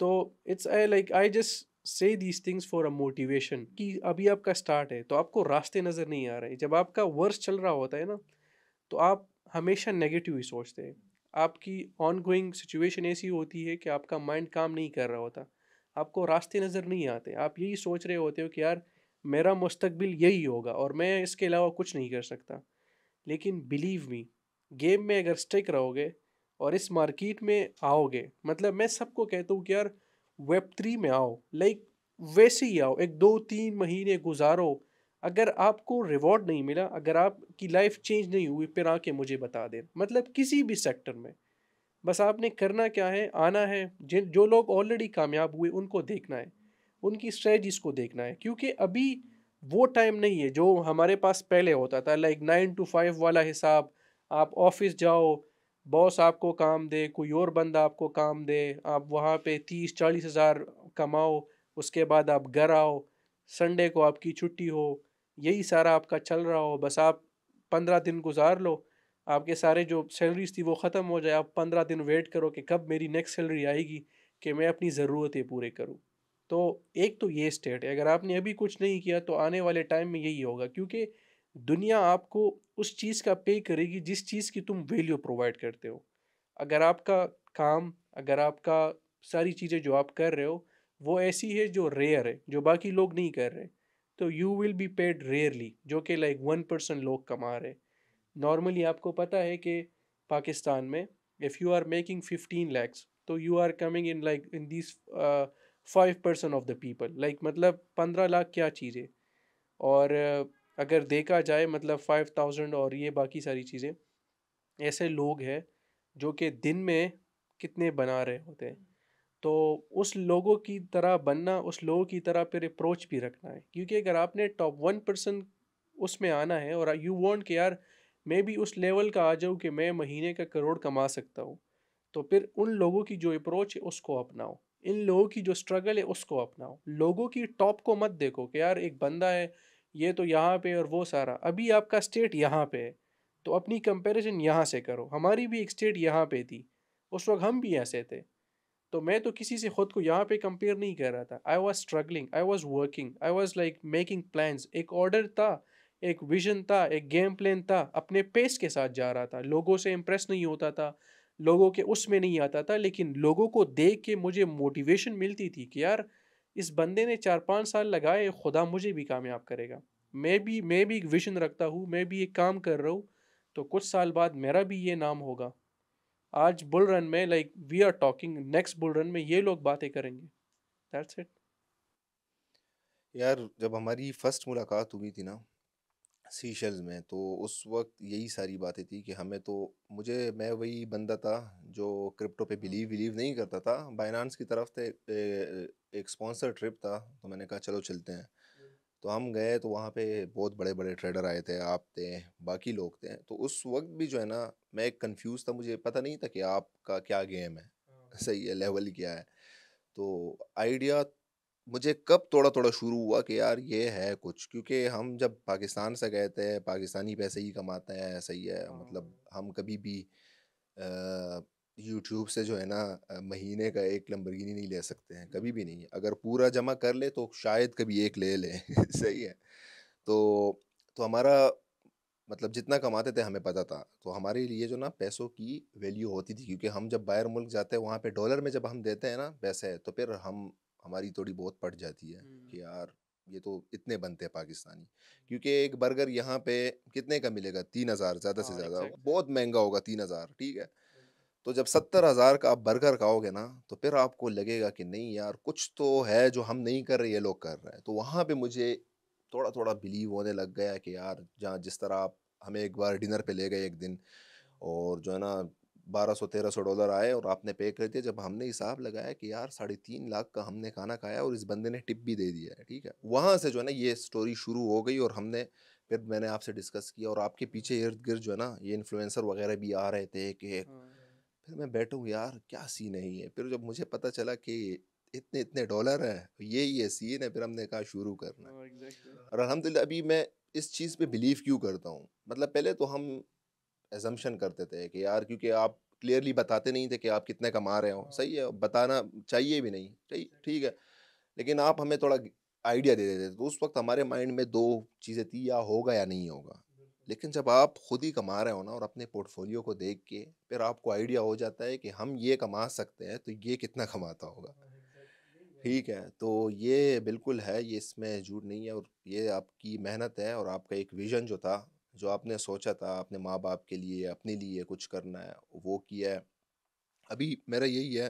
Speaker 2: तो it's I like I just say these things for a motivation कि अभी आपका स्टार्ट है, तो आपको रास्ते नज़र नहीं आ रहे। जब आपका वर्स्ट चल रहा होता है ना, तो आप हमेशा नेगेटिव ही सोचते हैं। आपकी ऑनगोइंग सिचुएशन ऐसी होती है कि आपका माइंड काम नहीं कर रहा होता। आपको रास्ते नज़र नहीं आते। आप यही सोच रहे होते हो कि यार मेरा मुस्तकबिल यही होगा और मैं इसके अलावा कुछ नहीं कर सकता। लेकिन बिलीव मी, गेम में अगर स्टिक रहोगे और इस मार्केट में आओगे, मतलब मैं सबको कहता हूँ कि यार वेब 3 में आओ, लाइक वैसे ही आओ, एक 2-3 महीने गुजारो। अगर आपको रिवॉर्ड नहीं मिला, अगर आपकी लाइफ चेंज नहीं हुई, फिर आके मुझे बता दें, मतलब किसी भी सेक्टर में। बस आपने करना क्या है, आना है, जिन जो लोग ऑलरेडी कामयाब हुए उनको देखना है, उनकी स्ट्रेटजीज को देखना है, क्योंकि अभी वो टाइम नहीं है जो हमारे पास पहले होता था, लाइक 9 to 5 वाला हिसाब। आप ऑफिस जाओ, बॉस आपको काम दे, कोई और बंदा आपको काम दे, आप वहाँ पे 30-40 हज़ार कमाओ, उसके बाद आप घर आओ, संडे को आपकी छुट्टी हो, यही सारा आपका चल रहा हो, बस आप 15 दिन गुजार लो, आपके सारे जो सैलरीज थी वो ख़त्म हो जाए, आप 15 दिन वेट करो कि कब मेरी नेक्स्ट सैलरी आएगी कि मैं अपनी ज़रूरतें पूरे करूँ। तो एक तो ये स्टेट है, अगर आपने अभी कुछ नहीं किया तो आने वाले टाइम में यही होगा, क्योंकि दुनिया आपको उस चीज़ का पे करेगी जिस चीज़ की तुम वैल्यू प्रोवाइड करते हो। अगर आपका काम, अगर आपका सारी चीज़ें जो आप कर रहे हो वो ऐसी है जो रेयर है, जो बाकी लोग नहीं कर रहे, तो you will be paid rarely, जो कि लाइक 1% लोग कमा रहे। नॉर्मली आपको पता है कि पाकिस्तान में if you are making 15 lakhs, तो you are coming in like in this 5% of the people, like मतलब 15 लाख क्या चीज़ है। और अगर देखा जाए मतलब 5,000 और ये बाकी सारी चीज़ें, ऐसे लोग हैं जो कि दिन में कितने बना रहे होते हैं। तो उस लोगों की तरह बनना, उस लोगों की तरह फिर अप्रोच भी रखना है, क्योंकि अगर आपने टॉप 1% उसमें आना है और यू वांट कि यार मैं भी उस लेवल का आ जाऊँ कि मैं महीने का करोड़ कमा सकता हूँ, तो फिर उन लोगों की जो अप्रोच है उसको अपनाओ, इन लोगों की जो स्ट्रगल है उसको अपनाओ। लोगों की टॉप को मत देखो कि यार एक बंदा है ये तो यहाँ पे और वो सारा, अभी आपका स्टेट यहाँ पे है, तो अपनी कंपैरिजन यहाँ से करो। हमारी भी एक स्टेट यहाँ पे थी, उस वक्त हम भी ऐसे थे। तो मैं तो किसी से खुद को यहाँ पे कंपेयर नहीं कर रहा था। I was struggling, I was working, I was like making plans, एक ऑर्डर था, एक विजन था, एक गेम प्लान था, अपने पेस के साथ जा रहा था, लोगों से इम्प्रेस नहीं होता था, लोगों के उसमें नहीं आता था, लेकिन लोगों को देख के मुझे मोटिवेशन मिलती थी कि यार इस बंदे ने 4-5 साल लगाए, खुदा मुझे भी कामयाब करेगा। मैं भी एक विजन रखता हूँ, मैं भी एक काम कर रहा हूँ, तो कुछ साल बाद मेरा भी ये नाम होगा। आज बुल रन में like we are talking, next bull run में ये लोग बातें करेंगे। That's it.
Speaker 1: यार जब हमारी फर्स्ट मुलाकात हुई थी ना सीशेल्स में, तो उस वक्त यही सारी बातें थी कि हमें तो, मैं वही बंदा था जो क्रिप्टो पे बिलीव बिलीव नहीं करता था। बाइनांस की तरफ थे, एक स्पॉन्सर ट्रिप था, तो मैंने कहा चलो चलते हैं। तो हम गए तो वहाँ पे बहुत बड़े बड़े ट्रेडर आए थे, आप थे, बाकी लोग थे। तो उस वक्त भी जो है ना, मैं एक कंफ्यूज था, मुझे पता नहीं था कि आपका क्या गेम है, सही है, लेवल क्या है। तो आइडिया मुझे कब थोड़ा थोड़ा शुरू हुआ कि यार ये है कुछ, क्योंकि हम जब पाकिस्तान से गए थे, पाकिस्तानी पैसे ही कमाते हैं, सही है, मतलब हम कभी भी यूट्यूब से जो है ना महीने का एक लंबरगिनी नहीं ले सकते हैं, कभी भी नहीं। अगर पूरा जमा कर ले तो शायद कभी एक ले लें सही है। तो हमारा मतलब जितना कमाते थे हमें पता था, तो हमारे लिए जो ना पैसों की वैल्यू होती थी, क्योंकि हम जब बाहर मुल्क जाते हैं वहाँ पे डॉलर में जब हम देते हैं ना पैसे, तो फिर हमारी थोड़ी बहुत पड़ जाती है कि यार ये तो इतने बनते हैं पाकिस्तानी। क्योंकि एक बर्गर यहाँ पे कितने का मिलेगा, 3,000 ज़्यादा से
Speaker 2: हाँ,
Speaker 1: ज़्यादा,
Speaker 2: एग्जैक्टली।
Speaker 1: बहुत महंगा होगा 3,000, ठीक है। तो जब 70,000 का आप बर्गर खाओगे ना, तो फिर आपको लगेगा कि नहीं यार कुछ तो है जो हम नहीं कर रहे, ये लोग कर रहे हैं। तो वहाँ पे मुझे थोड़ा थोड़ा बिलीव होने लग गया कि यार जहाँ जिस तरह आप हमें एक बार डिनर पे ले गए एक दिन, और जो है ना 1200-1300 डॉलर आए और आपने पे कर दिया। जब हमने हिसाब लगाया कि यार 3.5 लाख का हमने खाना खाया और इस बंदे ने टिप भी दे दिया है, ठीक है, वहाँ से जो है ना ये स्टोरी शुरू हो गई। और हमने फिर मैंने आपसे डिस्कस किया, और आपके पीछे इर्द गिर्द जो है ना ये इन्फ्लुएंसर वगैरह भी आ रहे थे कि
Speaker 2: हाँ,
Speaker 1: फिर मैं बैठा हूँ यार क्या सीन है ये? फिर जब मुझे पता चला कि इतने-इतने डॉलर हैं, ये सीन है, फिर हमने कहा शुरू करना है।
Speaker 2: हाँ, एग्ज़ैक्टली।
Speaker 1: और अल्हम्दुलिल्लाह अभी मैं इस चीज़ पे बिलीव क्यों करता हूँ? मतलब पहले तो हम असम्पशन करते थे कि यार क्योंकि आप क्लियरली बताते नहीं थे कि आप कितने कमा रहे हो, सही है, बताना चाहिए भी नहीं, सही ठीक है। लेकिन आप हमें थोड़ा आइडिया दे देते थे, तो उस वक़्त हमारे माइंड में 2 चीज़ें थी, या होगा या नहीं होगा। लेकिन जब आप खुद ही कमा रहे हो ना और अपने पोर्टफोलियो को देख के, फिर आपको आइडिया हो जाता है कि हम ये कमा सकते हैं, तो ये कितना कमाता होगा। ठीक है, तो ये बिल्कुल है, ये इसमें झूठ नहीं है, और ये आपकी मेहनत है और आपका एक विज़न जो था, जो आपने सोचा था अपने माँ-बाप के लिए, अपने लिए कुछ करना है, वो किया है। अभी मेरा यही है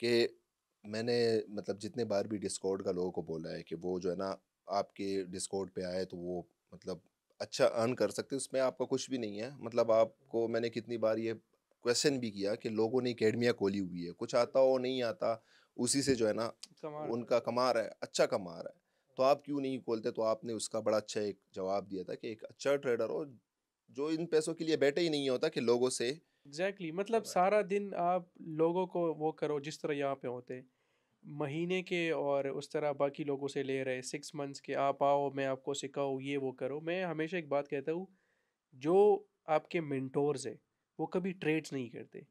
Speaker 1: कि मैंने मतलब जितने बार भी डिस्कॉर्ड का लोगों को बोला है कि वो जो है ना आपके डिस्कॉर्ड पे आए तो वो मतलब अच्छा अर्न कर सकते हैं, उसमें आपका कुछ भी नहीं है। मतलब आपको मैंने कितनी बार ये क्वेश्चन भी किया कि लोगों ने एकेडमियाँ खोली हुई है, कुछ आता हो नहीं आता, उसी से जो है ना
Speaker 2: कमा रहा
Speaker 1: उनका कमा रहा है, अच्छा कमा रहा है। तो आप क्यों नहीं खोलते? तो आपने उसका बड़ा अच्छा एक जवाब दिया था कि एक अच्छा ट्रेडर हो, जो इन पैसों के लिए बैठे ही नहीं होता कि लोगों से
Speaker 2: एग्ज़ैक्टली, मतलब सारा दिन आप लोगों को वो करो जिस तरह यहाँ पे होते हैं। महीने के और उस तरह बाकी लोगों से ले रहे 6 मंथ्स के, आप आओ मैं आपको सिखाऊँ ये वो करो। मैं हमेशा एक बात कहता हूँ, जो आपके मेंटोर्स हैं, वो कभी ट्रेड्स नहीं करते।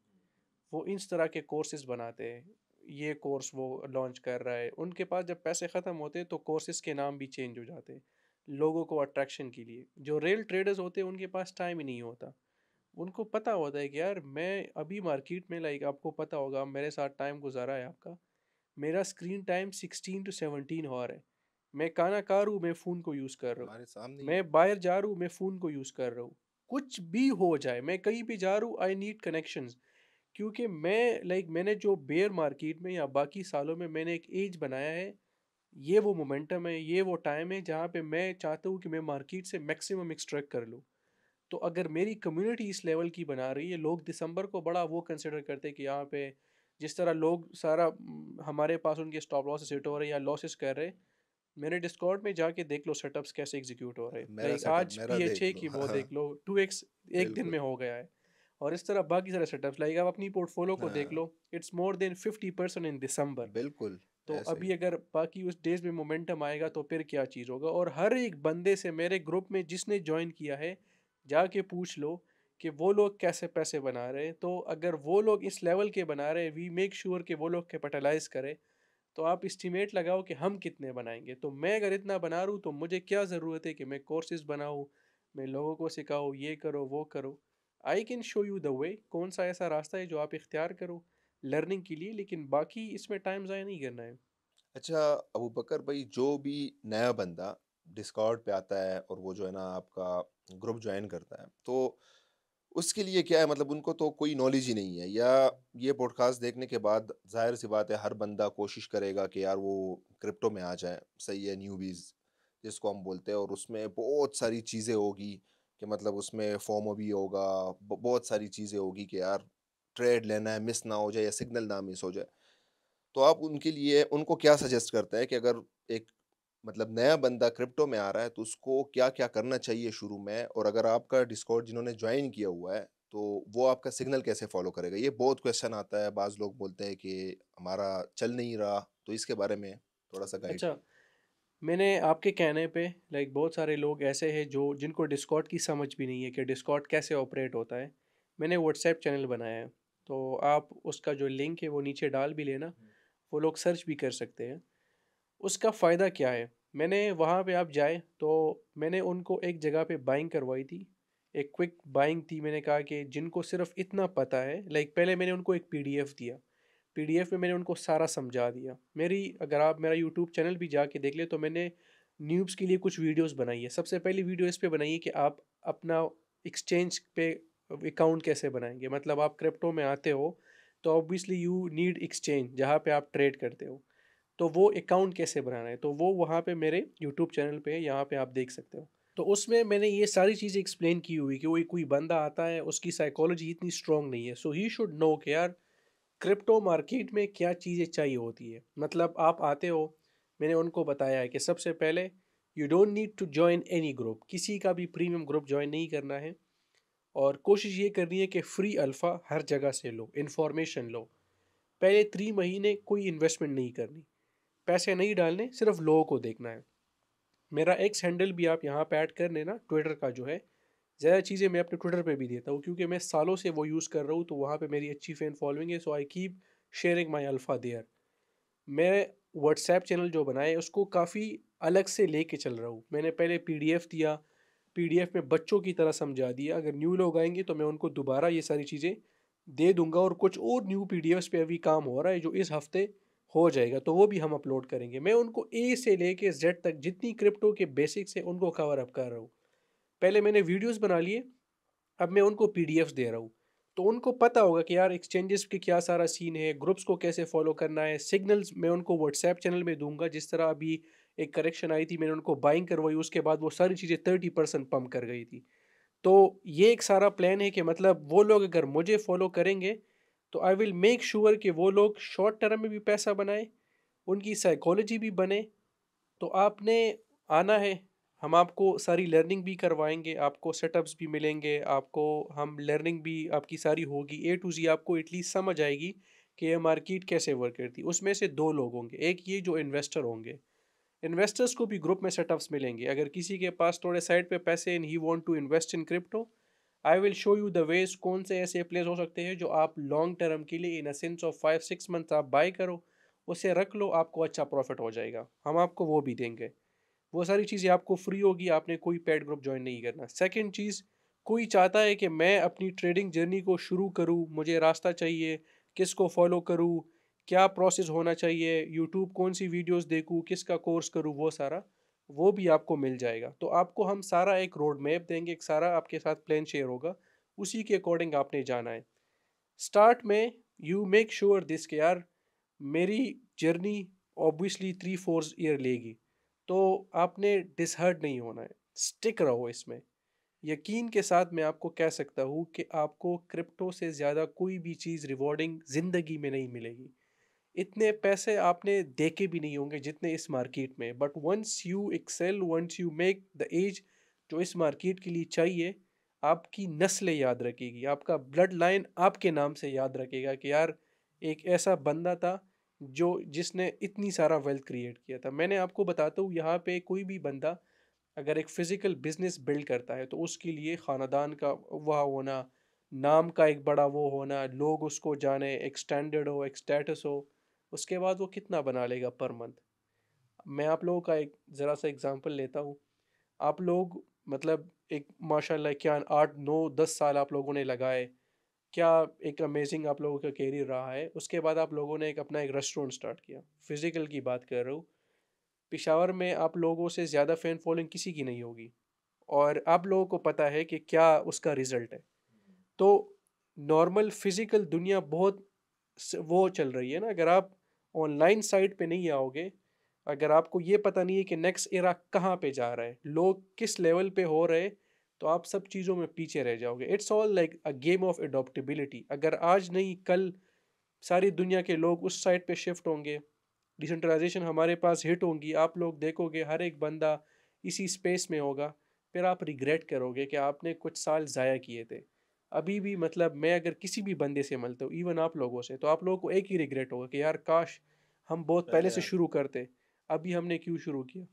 Speaker 2: वो इस तरह के कोर्सेज़ बनाते हैं। ये कोर्स वो लॉन्च कर रहा है। उनके पास जब पैसे ख़त्म होते हैं तो कोर्सेज़ के नाम भी चेंज हो जाते हैं, लोगों को अट्रैक्शन के लिए। जो रियल ट्रेडर्स होते हैं उनके पास टाइम ही नहीं होता। उनको पता होता है कि यार मैं अभी मार्केट में, लाइक आपको पता होगा, मेरे साथ टाइम गुज़ारा है आपका। मेरा स्क्रीन टाइम 16 टू 17 हॉवर है। मैं खाना खा रहा हूँ, मैं फ़ोन को यूज़ कर रहा हूँ।
Speaker 1: हमारे सामने ही
Speaker 2: मैं बाहर जा रहा हूँ, मैं फ़ोन को यूज़ कर रहा हूँ। कुछ भी हो जाए, मैं कहीं भी जा रहा हूँ, आई नीड कनेक्शंस। क्योंकि मैं, लाइक मैंने जो बेयर मार्केट में या बाकी सालों में मैंने एक एज बनाया है, ये वो मोमेंटम है, ये वो टाइम है जहाँ पे मैं चाहता हूँ कि मैं मार्केट से मैक्सिमम एक्सट्रैक्ट कर लूँ। तो अगर मेरी कम्युनिटी इस लेवल की बना रही है, लोग दिसंबर को बड़ा वो कंसिडर करते हैं कि यहाँ पे जिस तरह लोग सारा हमारे पास उनके स्टॉप लॉस सेट हो रहे हैं या लॉसेस कर रहे हैं, मेरे डिस्कॉर्ड में जाके देख लो सेटअप्स कैसे एग्जीक्यूट हो रहे हैं।
Speaker 1: मेरा
Speaker 2: लाइक
Speaker 1: सेटअप
Speaker 2: आज
Speaker 1: मेरा देख
Speaker 2: PHA
Speaker 1: लो।
Speaker 2: की
Speaker 1: हाँ,
Speaker 2: वो
Speaker 1: हाँ,
Speaker 2: देख लो, 2x एक दिन
Speaker 1: बिल्कुल।
Speaker 2: में हो गया है। और इस तरह बाकी सारे सेटअप्स, लाइक आप अपनी पोर्टफोलियो को देख
Speaker 1: हाँ,
Speaker 2: लो, इट्स मोर देन 50% इन दिसंबर।
Speaker 1: बिल्कुल,
Speaker 2: तो
Speaker 1: ऐसे ही।
Speaker 2: अभी अगर बाकी उस डेज में मोमेंटम आएगा तो फिर क्या चीज़ होगा। और हर एक बंदे से मेरे ग्रुप में जिसने ज्वाइन किया है, जाके पूछ लो कि वो लोग कैसे पैसे बना रहे हैं। तो अगर वो लोग इस लेवल के बना रहे हैं, वी मेक श्योर कि वो लोग कैपिटलाइज करें। तो आप एस्टिमेट लगाओ कि हम कितने बनाएंगे। तो मैं अगर इतना बना रहा हूँ तो मुझे क्या ज़रूरत है कि मैं कोर्सेज बनाऊँ, मैं लोगों को सिखाऊँ, ये करो वो करो। I can show you the way, कौन सा ऐसा रास्ता है जो आप इख्तियार करो लर्निंग के लिए, लेकिन बाकी इसमें टाइम ज़ाया नहीं करना है।
Speaker 1: अच्छा, अबू बकर भाई, जो भी नया बंदा डिस्कॉर्ड पे आता है और वो जो है ना आपका ग्रुप ज्वाइन करता है, तो उसके लिए क्या है? मतलब उनको तो कोई नॉलेज ही नहीं है, या ये पॉडकास्ट देखने के बाद जाहिर सी बात है हर बंदा कोशिश करेगा कि यार वो क्रिप्टो में आ जाए, सही है, न्यूबीज जिसको हम बोलते हैं, और उसमें बहुत सारी चीज़ें होगी कि मतलब उसमें फोमो भी होगा, बहुत सारी चीज़ें होगी कि यार ट्रेड लेना है, मिस ना हो जाए या सिग्नल ना मिस हो जाए। तो आप उनके लिए उनको क्या सजेस्ट करते हैं कि अगर एक मतलब नया बंदा क्रिप्टो में आ रहा है तो उसको क्या-क्या करना चाहिए शुरू में? और अगर आपका डिस्कॉर्ड जिन्होंने जॉइन किया हुआ है, तो वो आपका सिग्नल कैसे फ़ॉलो करेगा? ये बहुत क्वेश्चन आता है, बाज़ लोग बोलते हैं कि हमारा चल नहीं रहा, तो इसके बारे में थोड़ा-सा गाइड।
Speaker 2: अच्छा, मैंने आपके कहने पे, लाइक बहुत सारे लोग ऐसे हैं जो जिनको डिस्कॉर्ड की समझ भी नहीं है कि डिस्कॉर्ड कैसे ऑपरेट होता है। मैंने व्हाट्सएप चैनल बनाया है, तो आप उसका जो लिंक है वो नीचे डाल भी लेना, वो लोग सर्च भी कर सकते हैं। उसका फ़ायदा क्या है? मैंने वहाँ पे आप जाए तो मैंने उनको एक जगह पे बाइंग करवाई थी। एक क्विक बाइंग थी, मैंने कहा कि जिनको सिर्फ़ इतना पता है, लाइक पहले मैंने उनको एक पीडीएफ दिया। पीडीएफ में मैंने उनको सारा समझा दिया। मेरी, अगर आप मेरा यूट्यूब चैनल भी जाके देख लें तो मैंने न्यूब्स के लिए कुछ वीडियोज़ बनाई है। सबसे पहली वीडियो इस पे बनाई है कि आप अपना एक्सचेंज पे अकाउंट कैसे बनाएँगे। मतलब आप क्रिप्टो में आते हो तो ऑब्वियसली यू नीड एक्सचेंज जहाँ पे आप ट्रेड करते हो। तो वो अकाउंट कैसे बनाना है, तो वो वहाँ पे मेरे यूट्यूब चैनल पे है, यहाँ पे आप देख सकते हो। तो उसमें मैंने ये सारी चीज़ें एक्सप्लेन की हुई कि कोई कोई बंदा आता है, उसकी साइकोलॉजी इतनी स्ट्रांग नहीं है, सो ही शुड नो कि यार क्रिप्टो मार्केट में क्या चीज़ें चाहिए होती है। मतलब आप आते हो, मैंने उनको बताया है कि सबसे पहले you don't need to join any group, किसी का भी प्रीमियम ग्रुप जॉइन नहीं करना है। और कोशिश ये करनी है कि फ्री अल्फ़ा हर जगह से लो, इन्फॉर्मेशन लो। पहले 3 महीने कोई इन्वेस्टमेंट नहीं करनी, पैसे नहीं डालने, सिर्फ़ लोगों को देखना है। मेरा एक्स हैंडल भी आप यहाँ पे ऐड कर लेना, ट्विटर का जो है। ज़्यादा चीज़ें मैं अपने ट्विटर पे भी देता हूँ क्योंकि मैं सालों से वो यूज़ कर रहा हूँ, तो वहाँ पे मेरी अच्छी फ़ैन फॉलोइंग है, so I keep sharing my alpha there. मैं व्हाट्सएप चैनल जो बनाया है उसको काफ़ी अलग से लेके चल रहा हूँ। मैंने पहले पीडीएफ दिया, पीडीएफ में बच्चों की तरह समझा दिया। अगर न्यू लोग आएँगे तो मैं उनको दोबारा ये सारी चीज़ें दे दूँगा, और कुछ और न्यू पीडीएफ्स पे अभी काम हो रहा है जो इस हफ़्ते हो जाएगा, तो वो भी हम अपलोड करेंगे। मैं उनको ए से लेके ज़ेड तक जितनी क्रिप्टो के बेसिक्स हैं उनको कवर अप कर रहा हूँ। पहले मैंने वीडियोज़ बना लिए, अब मैं उनको पीडीएफ्स दे रहा हूँ। तो उनको पता होगा कि यार एक्सचेंजेस के क्या सारा सीन है, ग्रुप्स को कैसे फॉलो करना है, सिग्नल्स मैं उनको व्हाट्सएप चैनल में दूँगा। जिस तरह अभी एक करेक्शन आई थी, मैंने उनको बाइंग करवाई, उसके बाद वो सारी चीज़ें 30% पंप कर गई थी। तो ये एक सारा प्लान है कि मतलब वो लोग अगर मुझे फॉलो करेंगे, तो आई विल मेक श्योर कि वो लोग शॉर्ट टर्म में भी पैसा बनाएँ, उनकी साइकोलॉजी भी बने। तो आपने आना है, हम आपको सारी लर्निंग भी करवाएँगे, आपको सेटअप्स भी मिलेंगे, आपको हम लर्निंग भी आपकी सारी होगी, ए टू ज़ी आपको एटलीस्ट समझ आएगी कि ये मार्केट कैसे वर्क करती है। उसमें से 2 लोग होंगे, एक ये जो इन्वेस्टर होंगे, इन्वेस्टर्स को भी ग्रुप में सेटअप्स मिलेंगे। अगर किसी के पास थोड़े साइड पे पैसे and he want to invest in crypto, I will show you the ways कौन से ऐसे प्लेस हो सकते हैं जो आप लॉन्ग टर्म के लिए इन अ सेंस ऑफ 5-6 मंथ्स आप बाय करो, उसे रख लो, आपको अच्छा प्रॉफ़िट हो जाएगा। हम आपको वो भी देंगे। वो सारी चीज़ें आपको फ्री होगी, आपने कोई पेड ग्रुप जॉइन नहीं करना। सेकंड चीज़, कोई चाहता है कि मैं अपनी ट्रेडिंग जर्नी को शुरू करूँ, मुझे रास्ता चाहिए, किसको फॉलो करूँ, क्या प्रोसेस होना चाहिए, यूट्यूब कौन-सी वीडियोज़ देखूँ, किसका कोर्स करूँ, वो सारा, वो भी आपको मिल जाएगा। तो आपको हम सारा एक रोड मैप देंगे, एक सारा आपके साथ प्लान शेयर होगा, उसी के अकॉर्डिंग आपने जाना है। स्टार्ट में यू मेक श्योर दिस कि यार मेरी जर्नी ऑब्वियसली 3-4 ईयर लेगी, तो आपने डिसहर्ट नहीं होना है, स्टिक रहो इसमें। यकीन के साथ मैं आपको कह सकता हूँ कि आपको क्रिप्टो से ज़्यादा कोई भी चीज़ रिवॉर्डिंग ज़िंदगी में नहीं मिलेगी। इतने पैसे आपने देखे भी नहीं होंगे जितने इस मार्केट में, but once you excel, once you make the edge जो इस मार्केट के लिए चाहिए, आपकी नस्लें याद रखेगी, आपका ब्लड लाइन आपके नाम से याद रखेगा कि यार एक ऐसा बंदा था जो जिसने इतनी सारा वेल्थ क्रिएट किया था। मैंने आपको बताता हूँ, यहाँ पे कोई भी बंदा अगर एक फिजिकल बिजनेस बिल्ड करता है तो उसके लिए खानदान का वह होना, नाम का एक बड़ा वो होना, लोग उसको जाने, एक स्टैंडर्ड हो, एक स्टेटस हो, उसके बाद वो कितना बना लेगा पर मंथ। मैं आप लोगों का एक ज़रा सा एग्जांपल लेता हूँ। आप लोग मतलब एक माशाल्लाह क्या 8 9 10 साल आप लोगों ने लगाए, क्या एक अमेजिंग आप लोगों का कैरियर रहा है। उसके बाद आप लोगों ने एक अपना एक रेस्टोरेंट स्टार्ट किया, फिजिकल की बात कर रहा हूँ। पेशावर में आप लोगों से ज़्यादा फैन फॉलोइंग किसी की नहीं होगी, और आप लोगों को पता है कि क्या उसका रिजल्ट है। तो नॉर्मल फिजिकल दुनिया बहुत वो चल रही है ना, अगर आप ऑनलाइन साइट पे नहीं आओगे, अगर आपको ये पता नहीं है कि नेक्स्ट एरा कहाँ पे जा रहा है, लोग किस लेवल पे हो रहे, तो आप सब चीज़ों में पीछे रह जाओगे। It's all like a game of adaptability. अगर आज नहीं कल सारी दुनिया के लोग उस साइड पे शिफ्ट होंगे, डिसेंट्रलाइजेशन हमारे पास हिट होंगी, आप लोग देखोगे हर एक बंदा इसी स्पेस में होगा, फिर आप रिग्रेट करोगे कि आपने कुछ साल ज़ाया किए थे। अभी भी मतलब मैं अगर किसी भी बंदे से मिलता हूँ, इवन आप लोगों से, तो आप लोगों को एक ही रिग्रेट होगा कि यार काश हम बहुत पहले
Speaker 1: पहले
Speaker 2: से
Speaker 1: यार।
Speaker 2: शुरू करते, अभी हमने क्यों शुरू किया।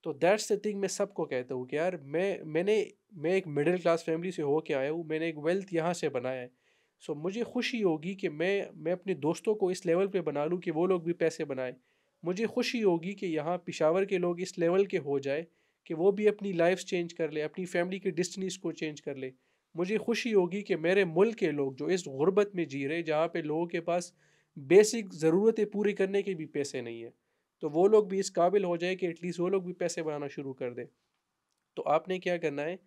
Speaker 2: तो दैट्स द थिंग, मैं सबको कहता हूँ कि यार मैं एक मिडिल क्लास फैमिली से हो के आया हूँ, मैंने एक वेल्थ यहाँ से बनाया है। सो मुझे खुशी होगी कि मैं अपने दोस्तों को इस लेवल पे बना लूँ कि वो लोग भी पैसे बनाएं। मुझे खुशी होगी कि यहाँ पिशावर के लोग इस लेवल के हो जाए कि वो भी अपनी लाइफ चेंज कर ले, अपनी फैमिली की डिस्टनीज को चेंज कर ले। मुझे खुशी होगी कि मेरे मुल्क के लोग जो इस गुर्बत में जी रहे, जहाँ पे लोगों के पास बेसिक ज़रूरतें पूरी करने के भी पैसे नहीं है, तो वो लोग भी इस काबिल हो जाए कि एटलीस्ट वो लोग भी पैसे बनाना शुरू कर दें। तो आपने क्या करना है,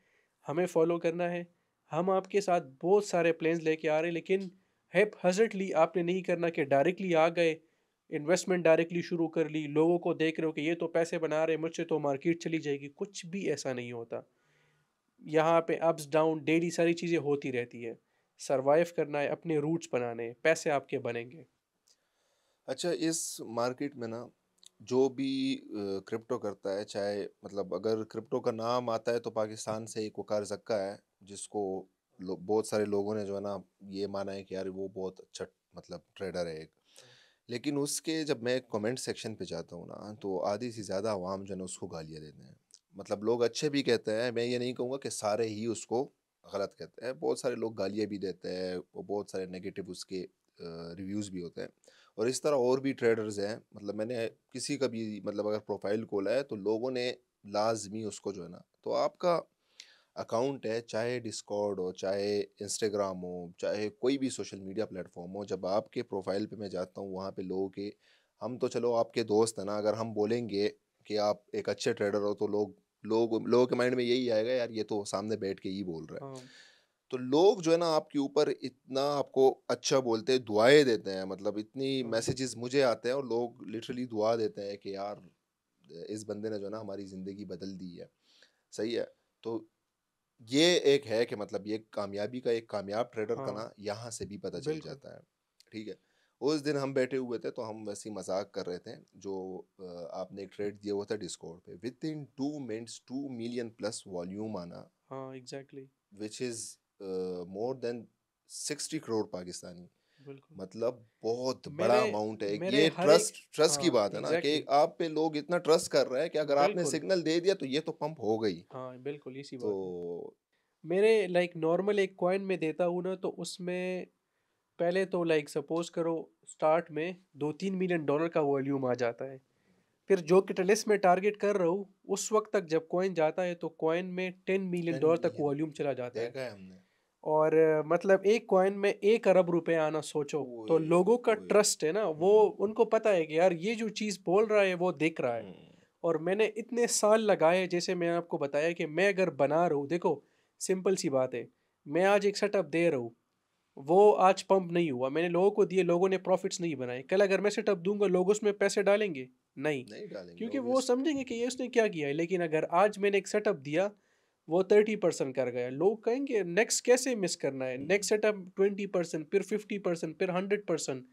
Speaker 2: हमें फॉलो करना है। हम आपके साथ बहुत सारे प्लान्स लेके आ रहे हैं, लेकिन हैphazardly आपने नहीं करना कि डायरेक्टली आ गए, इन्वेस्टमेंट डायरेक्टली शुरू कर ली, लोगों को देख रहे हो कि ये तो पैसे बना रहे हैं, मुझसे तो मार्केट चली जाएगी। कुछ भी ऐसा नहीं होता। यहाँ पे अप्स डाउन डेली सारी चीज़ें होती रहती है। सर्वाइव करना है, अपने रूट्स बनाने हैं, पैसे आपके बनेंगे।
Speaker 1: अच्छा, इस मार्केट में ना जो भी क्रिप्टो करता है, चाहे मतलब अगर क्रिप्टो का नाम आता है तो पाकिस्तान से एक वकार ज़क्का है जिसको बहुत सारे लोगों ने जो है ना ये माना है कि यार वो बहुत अच्छा मतलब ट्रेडर है एक। लेकिन उसके जब मैं कमेंट सेक्शन पे जाता हूँ ना, तो आधी से ज़्यादा अवाम जो है ना उसको गालियाँ देते हैं। मतलब लोग अच्छे भी कहते हैं, मैं ये नहीं कहूँगा कि सारे ही उसको गलत कहते हैं, बहुत सारे लोग गालियाँ भी देते हैं, वो बहुत सारे नेगेटिव उसके रिव्यूज़ भी होते हैं। और इस तरह और भी ट्रेडर्स हैं, मतलब मैंने किसी का भी मतलब अगर प्रोफाइल खोला है तो लोगों ने लाज़मी उसको जो है ना, तो आपका अकाउंट है, चाहे डिस्कॉर्ड हो, चाहे इंस्टाग्राम हो, चाहे कोई भी सोशल मीडिया प्लेटफ़ॉर्म हो, जब आपके प्रोफ़ाइल पे मैं जाता हूँ, वहाँ पे लोगों के, हम तो चलो आपके दोस्त हैं ना, अगर हम बोलेंगे कि आप एक अच्छे ट्रेडर हो, तो लोगों के माइंड में यही आएगा, यार ये तो सामने बैठ के ही बोल रहा है।
Speaker 2: हाँ,
Speaker 1: तो लोग जो है ना आपके ऊपर इतना आपको अच्छा बोलते हैं, दुआएँ देते हैं, मतलब इतनी
Speaker 2: हाँ,
Speaker 1: मैसेजेस मुझे आते हैं और लोग लिटरली दुआ देते हैं कि यार इस बंदे ने जो है ना हमारी ज़िंदगी बदल दी है। सही है? तो ये एक है कि मतलब ये कामयाबी का, एक कामयाब ट्रेडर का
Speaker 2: हाँ,
Speaker 1: ना यहाँ से भी पता चल
Speaker 2: बिल्कुल।
Speaker 1: जाता है, ठीक है? उस दिन हम बैठे हुए थे तो हम वैसे ही मज़ाक कर रहे थे, जो आपने एक ट्रेड दिया हुआ था डिस्कॉर्ड पे, within 2 minutes 2 million plus volume आना,
Speaker 2: हाँ, exactly,
Speaker 1: which is more than 60 crore Pakistani.
Speaker 2: बिल्कुल।
Speaker 1: मतलब बहुत बड़ा
Speaker 2: मेरे
Speaker 1: अमाउंट है।
Speaker 2: मेरे
Speaker 1: ये
Speaker 2: हर एक
Speaker 1: ट्रस्ट की
Speaker 2: हाँ,
Speaker 1: बात है ना कि
Speaker 2: एग्ज़ैक्टली,
Speaker 1: आप पे लोग इतना ट्रस्ट कर रहे हैं कि अगर आपने
Speaker 2: बिल्कुल।
Speaker 1: सिग्नल दे दिया तो ये तो पंप हो गई।
Speaker 2: हाँ, बिल्कुल, इसी
Speaker 1: तो
Speaker 2: बात है। मेरे लाइक नॉर्मल एक कॉइन में देता हूँ ना, तो उसमें पहले तो लाइक सपोज़ करो स्टार्ट में 2-3 मिलियन डॉलर का वॉल्यूम आ जाता है। फिर जो कैटलिस्ट मैं टारगेट कर रहा हूँ, उस वक़्त तक जब कॉइन जाता है तो कॉइन में 10 मिलियन
Speaker 1: 10
Speaker 2: डॉलर तक
Speaker 1: मिलियन
Speaker 2: वॉल्यूम चला जाता है।
Speaker 1: देखा है हमने।
Speaker 2: और मतलब एक कॉइन में 1 अरब रुपए आना सोचो, तो
Speaker 1: ओए
Speaker 2: लोगों का
Speaker 1: होए!
Speaker 2: ट्रस्ट है ना, वो
Speaker 1: हुँ,
Speaker 2: उनको पता है कि यार ये जो चीज़ बोल रहा है वो दिख रहा है।
Speaker 1: हुँ,
Speaker 2: और मैंने इतने साल लगाए, जैसे मैंने आपको बताया कि मैं अगर बना रहा हूँ, देखो सिंपल सी बात है, मैं आज एक सेटअप दे रहा हूँ, वो आज पंप नहीं हुआ, मैंने लोगों को दिए, लोगों ने प्रॉफ़िट्स नहीं बनाए। कल अगर मैं सेटअप दूँगा, लोग उसमें पैसे डालेंगे? नहीं,
Speaker 1: नहीं डालेंगे
Speaker 2: क्योंकि वो
Speaker 1: ऑब्वियस।
Speaker 2: समझेंगे कि ये उसने क्या किया है। लेकिन अगर आज मैंने एक सेटअप दिया, वो 30% कर गया, लोग कहेंगे नेक्स्ट कैसे मिस करना है?
Speaker 1: हुँ,
Speaker 2: नेक्स्ट सेटअप 20%, फिर 50%, फिर 100%।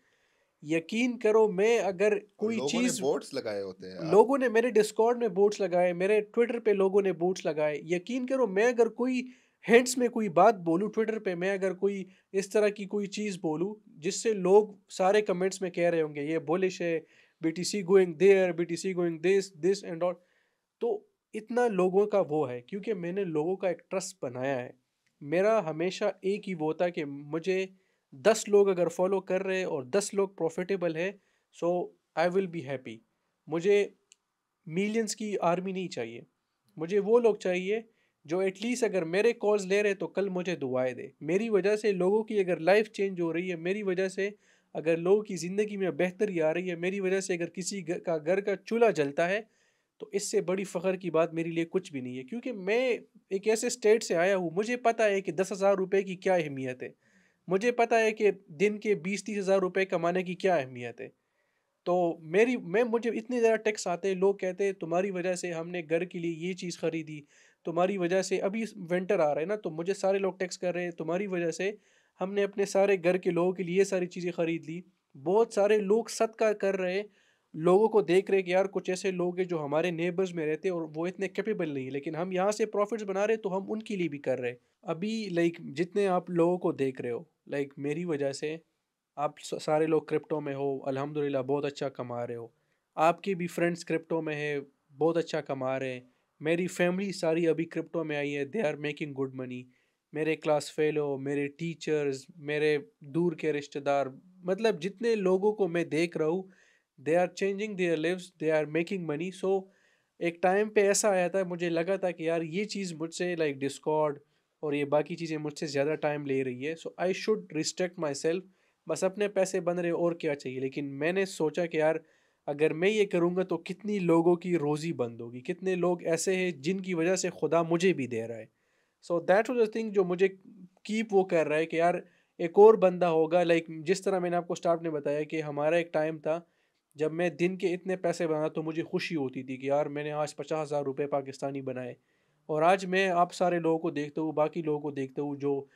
Speaker 2: यकीन करो, मैं अगर
Speaker 1: और
Speaker 2: कोई
Speaker 1: लोगों ने
Speaker 2: चीज़,
Speaker 1: बोट्स लगाए होते हैं। आप
Speaker 2: लोगों ने मेरे डिस्कॉर्ड में बूट्स लगाए, मेरे ट्विटर पे लोगों ने बूट्स लगाए। यकीन करो, मैं अगर कोई हिंट्स में कोई बात बोलूँ ट्विटर पे, मैं अगर कोई इस तरह की कोई चीज़ बोलूँ, जिससे लोग सारे कमेंट्स में कह रहे होंगे ये बुलिश है, BTC going there, BTC going this and all. तो इतना लोगों का वो है, क्योंकि मैंने लोगों का एक ट्रस्ट बनाया है। मेरा हमेशा एक ही वो था कि मुझे 10 लोग अगर फॉलो कर रहे हैं और 10 लोग प्रॉफिटेबल है, so I will be happy. मुझे मिलियंस की आर्मी नहीं चाहिए। मुझे वो लोग चाहिए जो एटलीस्ट अगर मेरे कॉल्स ले रहे तो कल मुझे दुआएँ दे। मेरी वजह से लोगों की अगर लाइफ़ चेंज हो रही है, मेरी वजह से अगर लोगों की ज़िंदगी में बेहतरी आ रही है, मेरी वजह से अगर किसी घर का चूल्हा जलता है, तो इससे बड़ी फ़ख्र की बात मेरे लिए कुछ भी नहीं है। क्योंकि मैं एक ऐसे स्टेट से आया हूँ, मुझे पता है कि 10,000 रुपए की क्या अहमियत है। मुझे पता है कि दिन के 20-30 हज़ार रुपए कमाने की क्या अहमियत है। तो मैं मुझे इतने ज़्यादा टेक्स्ट आते हैं, लोग कहते हैं तुम्हारी वजह से हमने घर के लिए ये चीज़ खरीदी, तुम्हारी वजह से अभी विंटर आ रहा है ना, तो मुझे सारे लोग टेक्स्ट कर रहे हैं तुम्हारी वजह से हमने अपने सारे घर के लोगों के लिए ये सारी चीज़ें खरीद ली। बहुत सारे लोग सदका कर रहे हैं, लोगों को देख रहे हैं कि यार कुछ ऐसे लोग हैं जो हमारे नेबर्स में रहते हैं और वो इतने कैपेबल नहीं है, लेकिन हम यहाँ से प्रॉफिट्स बना रहे हैं तो हम उनके लिए भी कर रहे हैं। अभी लाइक जितने आप लोगों को देख रहे हो, लाइक मेरी वजह से आप सारे लोग क्रिप्टो में हो, अल्हम्दुलिल्लाह बहुत अच्छा कमा रहे हो। आपके भी फ्रेंड्स क्रिप्टो में है, बहुत अच्छा कमा रहे हैं। मेरी फैमिली सारी अभी क्रिप्टो में आई है, they are making good money. मेरे क्लास फेलो, मेरे टीचर्स, मेरे दूर के रिश्तेदार, मतलब जितने लोगों को मैं देख रहा हूँ, they are changing their lives, they are making money. So एक टाइम पे ऐसा आया था, मुझे लगा था कि यार ये चीज़ मुझसे लाइक डिस्कॉर्ड और ये बाकी चीज़ें मुझसे ज़्यादा टाइम ले रही है, so I should restrict myself. बस अपने पैसे बन रहे और क्या चाहिए। लेकिन मैंने सोचा कि यार अगर मैं ये करूँगा तो कितनी लोगों की रोज़ी बंद होगी, कितने लोग ऐसे हैं जिनकी वजह से खुदा मुझे भी दे रहा है। So that was the thing जो मुझे कीप वो कर रहा है कि यार एक और बंदा होगा, लाइक जिस तरह मैंने आपको स्टार्ट में बताया कि हमारा एक टाइम था जब मैं दिन के इतने पैसे बना तो मुझे खुशी होती थी कि यार मैंने आज 50,000 रुपये पाकिस्तानी बनाए। और आज मैं आप सारे लोगों को देखता हूँ, बाकी लोगों को देखता हूँ जो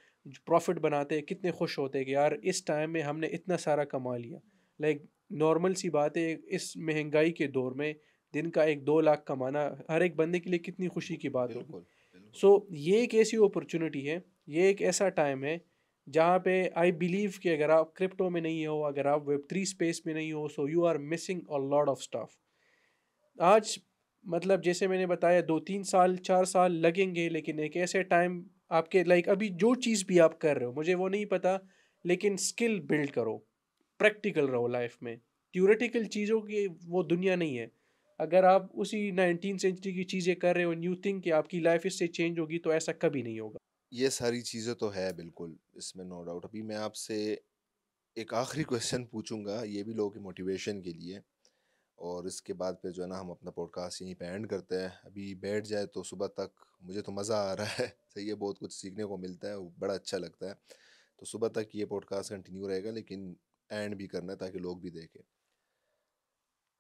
Speaker 2: प्रॉफिट बनाते हैं, कितने खुश होते हैं कि यार इस टाइम में हमने इतना सारा कमा लिया। लाइक नॉर्मल सी बात है, इस महंगाई के दौर में दिन का 1-2 लाख कमाना हर एक बंदे के लिए कितनी खुशी की बात होगी।
Speaker 1: बिल्कुल, बिल्कुल।
Speaker 2: सो ये एक ऐसी अपॉर्चुनिटी है ये एक ऐसा टाइम है जहाँ पे आई बिलीव कि अगर आप क्रिप्टो में नहीं हो, अगर आप वेब 3 स्पेस में नहीं हो, so you are missing a lot of stuff. आज मतलब जैसे मैंने बताया 2-3 साल 4 साल लगेंगे, लेकिन एक ऐसे टाइम आपके लाइक अभी जो चीज़ भी आप कर रहे हो मुझे वो नहीं पता, लेकिन स्किल बिल्ड करो, प्रैक्टिकल रहो लाइफ में। थ्योरेटिकल चीज़ों की वो दुनिया नहीं है। अगर आप उसी 19 सेंचुरी की चीज़ें कर रहे हो एंड यू थिंक कि आपकी लाइफ इससे चेंज होगी, तो ऐसा कभी नहीं होगा।
Speaker 1: ये सारी चीज़ें तो है बिल्कुल, इसमें नो डाउट। अभी मैं आपसे एक आखिरी क्वेश्चन पूछूंगा, ये भी लोगों की मोटिवेशन के लिए, और इसके बाद फिर जो है ना हम अपना पॉडकास्ट यहीं पे एंड करते हैं। अभी बैठ जाए तो सुबह तक, मुझे तो मज़ा आ रहा है सही है, बहुत कुछ सीखने को मिलता है, वो बड़ा अच्छा लगता है। तो सुबह तक ये पॉडकास्ट कंटिन्यू रहेगा, लेकिन एंड भी करना है ताकि लोग भी देखें।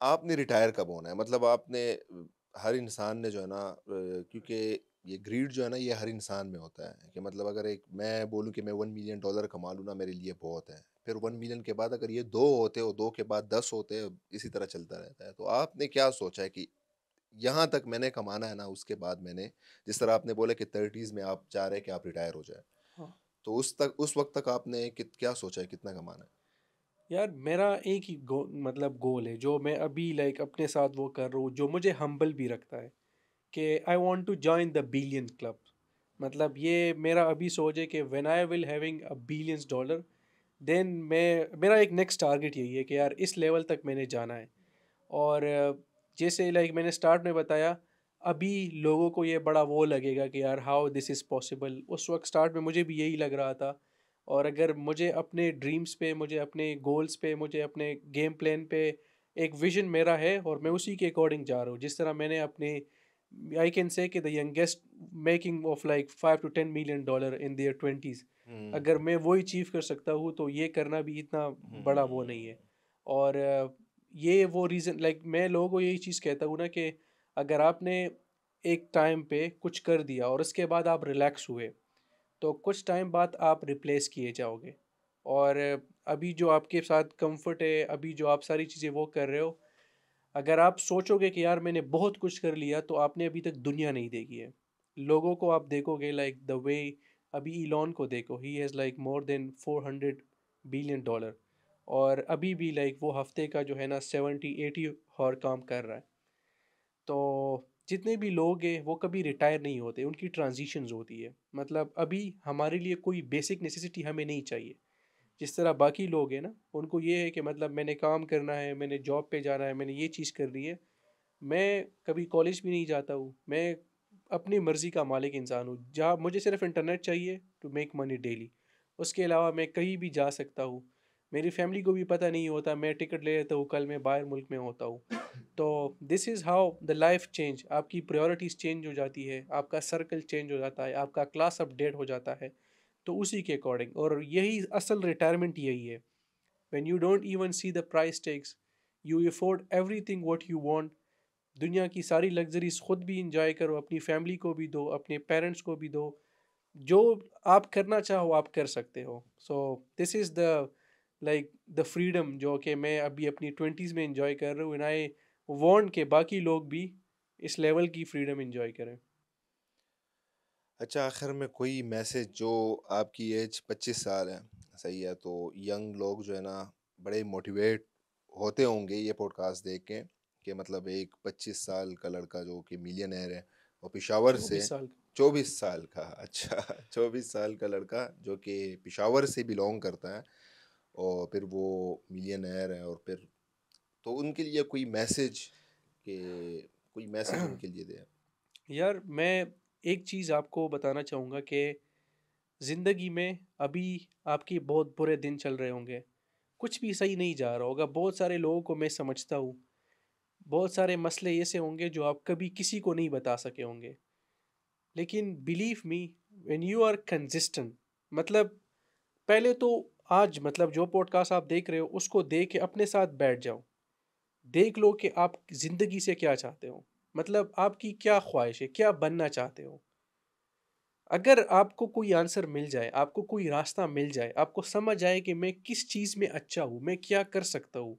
Speaker 1: आपने रिटायर कब होना है? मतलब आपने हर इंसान ने जो है ना, क्योंकि ये ग्रीड जो है ना, ये हर इंसान में होता है कि मतलब अगर एक मैं बोलूँ कि मैं $1 मिलियन कमा लूँ ना, मेरे लिए बहुत है। फिर 1 मिलियन के बाद अगर ये 2 होते हो, 2 के बाद 10 होते हैं, इसी तरह चलता रहता है। तो आपने क्या सोचा है कि यहाँ तक मैंने कमाना है ना, उसके बाद मैंने, जिस तरह आपने बोला कि 30s में आप चाह रहे हैं कि आप रिटायर हो जाए,
Speaker 2: हाँ।
Speaker 1: तो उस वक्त तक आपने क्या सोचा है, कितना कमाना है?
Speaker 2: यार मेरा एक ही मतलब गोल है जो मैं अभी लाइक अपने साथ वो कर रहा हूँ, जो मुझे हम्बल भी रखता है, कि I want to join the billion club. मतलब ये मेरा अभी सोच है कि when I will having a billions dollar, then मैं मेरा एक नेक्स्ट टारगेट यही है कि यार इस लेवल तक मैंने जाना है। और जैसे लाइक मैंने स्टार्ट में बताया, अभी लोगों को ये बड़ा वो लगेगा कि यार हाउ दिस इज़ पॉसिबल। उस वक्त स्टार्ट में मुझे भी यही लग रहा था। और अगर मुझे अपने ड्रीम्स पे, मुझे अपने गोल्स पे, मुझे अपने गेम प्लान पे एक विजन मेरा है और मैं उसी के अकॉर्डिंग जा रहा हूँ। जिस तरह मैंने अपने, आई कैन से कि the youngest making of like $5 to $10 million in their 20s,
Speaker 1: हम्म।
Speaker 2: अगर मैं वो अचीव कर सकता हूँ तो ये करना भी इतना बड़ा वो नहीं
Speaker 1: हम्म।
Speaker 2: है। और ये वो रीज़न लाइक मैं लोगों को यही चीज़ कहता हूँ ना कि अगर आपने एक टाइम पे कुछ कर दिया और उसके बाद आप रिलैक्स हुए, तो कुछ टाइम बाद आप रिप्लेस किए जाओगे। और अभी जो आपके साथ कंफर्ट है, अभी जो आप सारी चीज़ें वो कर रहे हो, अगर आप सोचोगे कि यार मैंने बहुत कुछ कर लिया, तो आपने अभी तक दुनिया नहीं देखी है। लोगों को आप देखोगे लाइक द वे, अभी इलॉन को देखो, he has like more than $400 billion. और अभी भी लाइक वो हफ्ते का जो है ना 70-80 और काम कर रहा है। तो जितने भी लोग हैं वो कभी रिटायर नहीं होते, उनकी ट्रांजिशंस होती है। मतलब अभी हमारे लिए कोई बेसिक नेसेसिटी हमें नहीं चाहिए। जिस तरह बाकी लोग हैं ना, उनको ये है कि मतलब मैंने काम करना है, मैंने जॉब पे जाना है, मैंने ये चीज़ करनी है। मैं कभी कॉलेज भी नहीं जाता हूँ, मैं अपनी मर्ज़ी का मालिक इंसान हूँ। जहाँ मुझे सिर्फ इंटरनेट चाहिए टू मेक मनी डेली, उसके अलावा मैं कहीं भी जा सकता हूँ। मेरी फैमिली को भी पता नहीं होता, मैं टिकट ले लेता हूँ, कल मैं बाहर मुल्क में होता हूँ। तो this is how the life change, आपकी प्रायोरिटीज़ चेंज हो जाती है, आपका सर्कल चेंज हो जाता है, आपका क्लास अपडेट हो जाता है। तो उसी के अकॉर्डिंग, और यही असल रिटायरमेंट यही है। When you don't even see the price tags, you afford everything what you want. दुनिया की सारी लग्जरीज खुद भी इंजॉय करो, अपनी फैमिली को भी दो, अपने पेरेंट्स को भी दो। जो आप करना चाहो आप कर सकते हो। So this is the like the freedom जो कि मैं अभी अपनी 20s में इंजॉय कर रहा हूँ, एंड आई वांट के बाकी लोग भी इस लेवल की फ्रीडम इंजॉय करें।
Speaker 1: अच्छा, आखिर में कोई मैसेज, जो आपकी एज 25 साल है, सही है, तो यंग लोग जो है ना बड़े मोटिवेट होते होंगे ये पॉडकास्ट देख के, कि मतलब एक 25 साल का लड़का जो कि मिलियनेयर है, वो पिशावर से,
Speaker 2: 24 साल का।
Speaker 1: 24 साल का, अच्छा 24 साल का लड़का जो कि पिशावर से बिलोंग करता है, और फिर वो मिलियनेयर है, और फिर तो उनके लिए कोई मैसेज, के कोई मैसेज उनके लिए दे।
Speaker 2: यार मैं एक चीज़ आपको बताना चाहूँगा कि ज़िंदगी में अभी आपके बहुत बुरे दिन चल रहे होंगे, कुछ भी सही नहीं जा रहा होगा, बहुत सारे लोगों को मैं समझता हूँ, बहुत सारे मसले ऐसे होंगे जो आप कभी किसी को नहीं बता सके होंगे। लेकिन believe me, when you are consistent, मतलब पहले तो आज मतलब जो पॉडकास्ट आप देख रहे हो उसको देख के अपने साथ बैठ जाओ। देख लो कि आप ज़िंदगी से क्या चाहते हो, मतलब आपकी क्या ख्वाहिश है, क्या बनना चाहते हो। अगर आपको कोई आंसर मिल जाए, आपको कोई रास्ता मिल जाए, आपको समझ आए कि मैं किस चीज़ में अच्छा हूँ, मैं क्या कर सकता हूँ।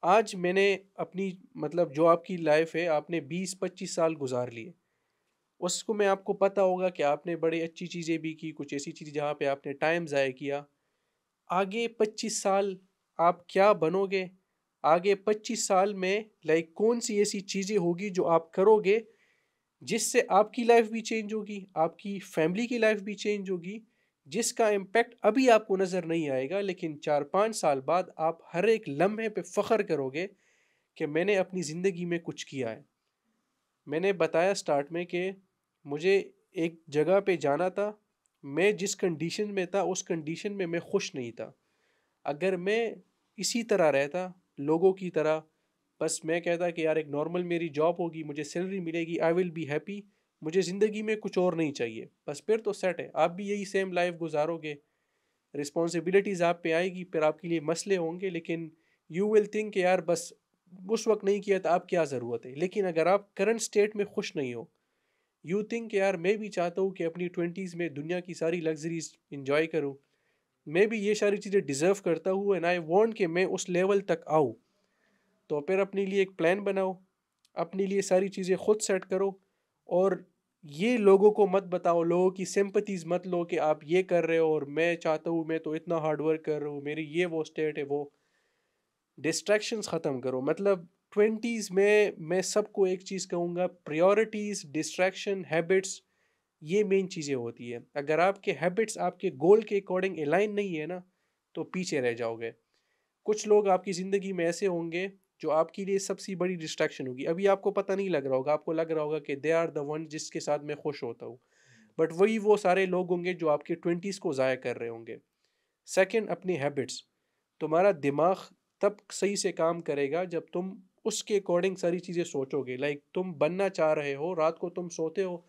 Speaker 2: आज मैंने अपनी मतलब जो आपकी लाइफ है आपने 20-25 साल गुजार लिए, उसको में आपको पता होगा कि आपने बड़ी अच्छी चीज़ें भी की, कुछ ऐसी चीज़ें जहाँ पे आपने टाइम ज़ाया किया। आगे 25 साल आप क्या बनोगे? आगे 25 साल में लाइक कौन-सी ऐसी चीज़ें होगी जो आप करोगे, जिससे आपकी लाइफ़ भी चेंज होगी, आपकी फैमिली की लाइफ़ भी चेंज होगी, जिसका इम्पैक्ट अभी आपको नज़र नहीं आएगा, लेकिन 4-5 साल बाद आप हर एक लम्हे पे फ़ख्र करोगे कि मैंने अपनी ज़िंदगी में कुछ किया है। मैंने बताया स्टार्ट में कि मुझे एक जगह पे जाना था, मैं जिस कंडीशन में था, उस कंडीशन में मैं खुश नहीं था। अगर मैं इसी तरह रहता, लोगों की तरह, बस मैं कहता कि यार एक नॉर्मल मेरी जॉब होगी, मुझे सैलरी मिलेगी, आई विल बी हैप्पी, मुझे ज़िंदगी में कुछ और नहीं चाहिए, बस फिर तो सेट है। आप भी यही सेम लाइफ़ गुज़ारोगे, रिस्पॉन्सिबिलिटीज़ आप पे आएगी, फिर आपके लिए मसले होंगे, लेकिन यू विल थिंक कि यार बस उस वक़्त नहीं किया था, अब क्या ज़रूरत है? लेकिन अगर आप करंट स्टेट में खुश नहीं हो, यू थिंक यार मैं भी चाहता हूँ कि अपनी 20s में दुनिया की सारी लग्ज़रीज़ एन्जॉय करूँ। मैं भी ये सारी चीज़ें डिज़र्व करता हूँ एंड आई वांट कि मैं उस लेवल तक आऊँ। तो फिर अपने लिए एक प्लान बनाओ, अपने लिए सारी चीज़ें खुद सेट करो और ये लोगों को मत बताओ, लोगों की सिंपैथीज़ मत लो कि आप ये कर रहे हो और मैं चाहता हूँ, मैं तो इतना हार्ड वर्क कर रहा हूँ, मेरी ये वो स्टेट है वो। डिस्ट्रैक्शंस ख़त्म करो, मतलब 20s में मैं सबको एक चीज़ कहूँगा, प्रायोरिटीज़, डिस्ट्रैक्शन, हैबिट्स, ये मेन चीज़ें होती है। अगर आपके हैबिट्स आपके गोल के अकॉर्डिंग अलाइन नहीं है ना, तो पीछे रह जाओगे। कुछ लोग आपकी ज़िंदगी में ऐसे होंगे जो आपके लिए सबसे बड़ी डिस्ट्रैक्शन होगी। अभी आपको पता नहीं लग रहा होगा, आपको लग रहा होगा कि दे आर द वन जिसके साथ मैं खुश होता हूँ। बट वही वो सारे लोग होंगे जो आपके 20s को ज़ाया कर रहे होंगे। सेकंड, अपनी हैबिट्स। तुम्हारा दिमाग तब सही से काम करेगा जब तुम उसके अकॉर्डिंग सारी चीज़ें सोचोगे। लाइक तुम बनना चाह रहे हो, रात को तुम सोते हो,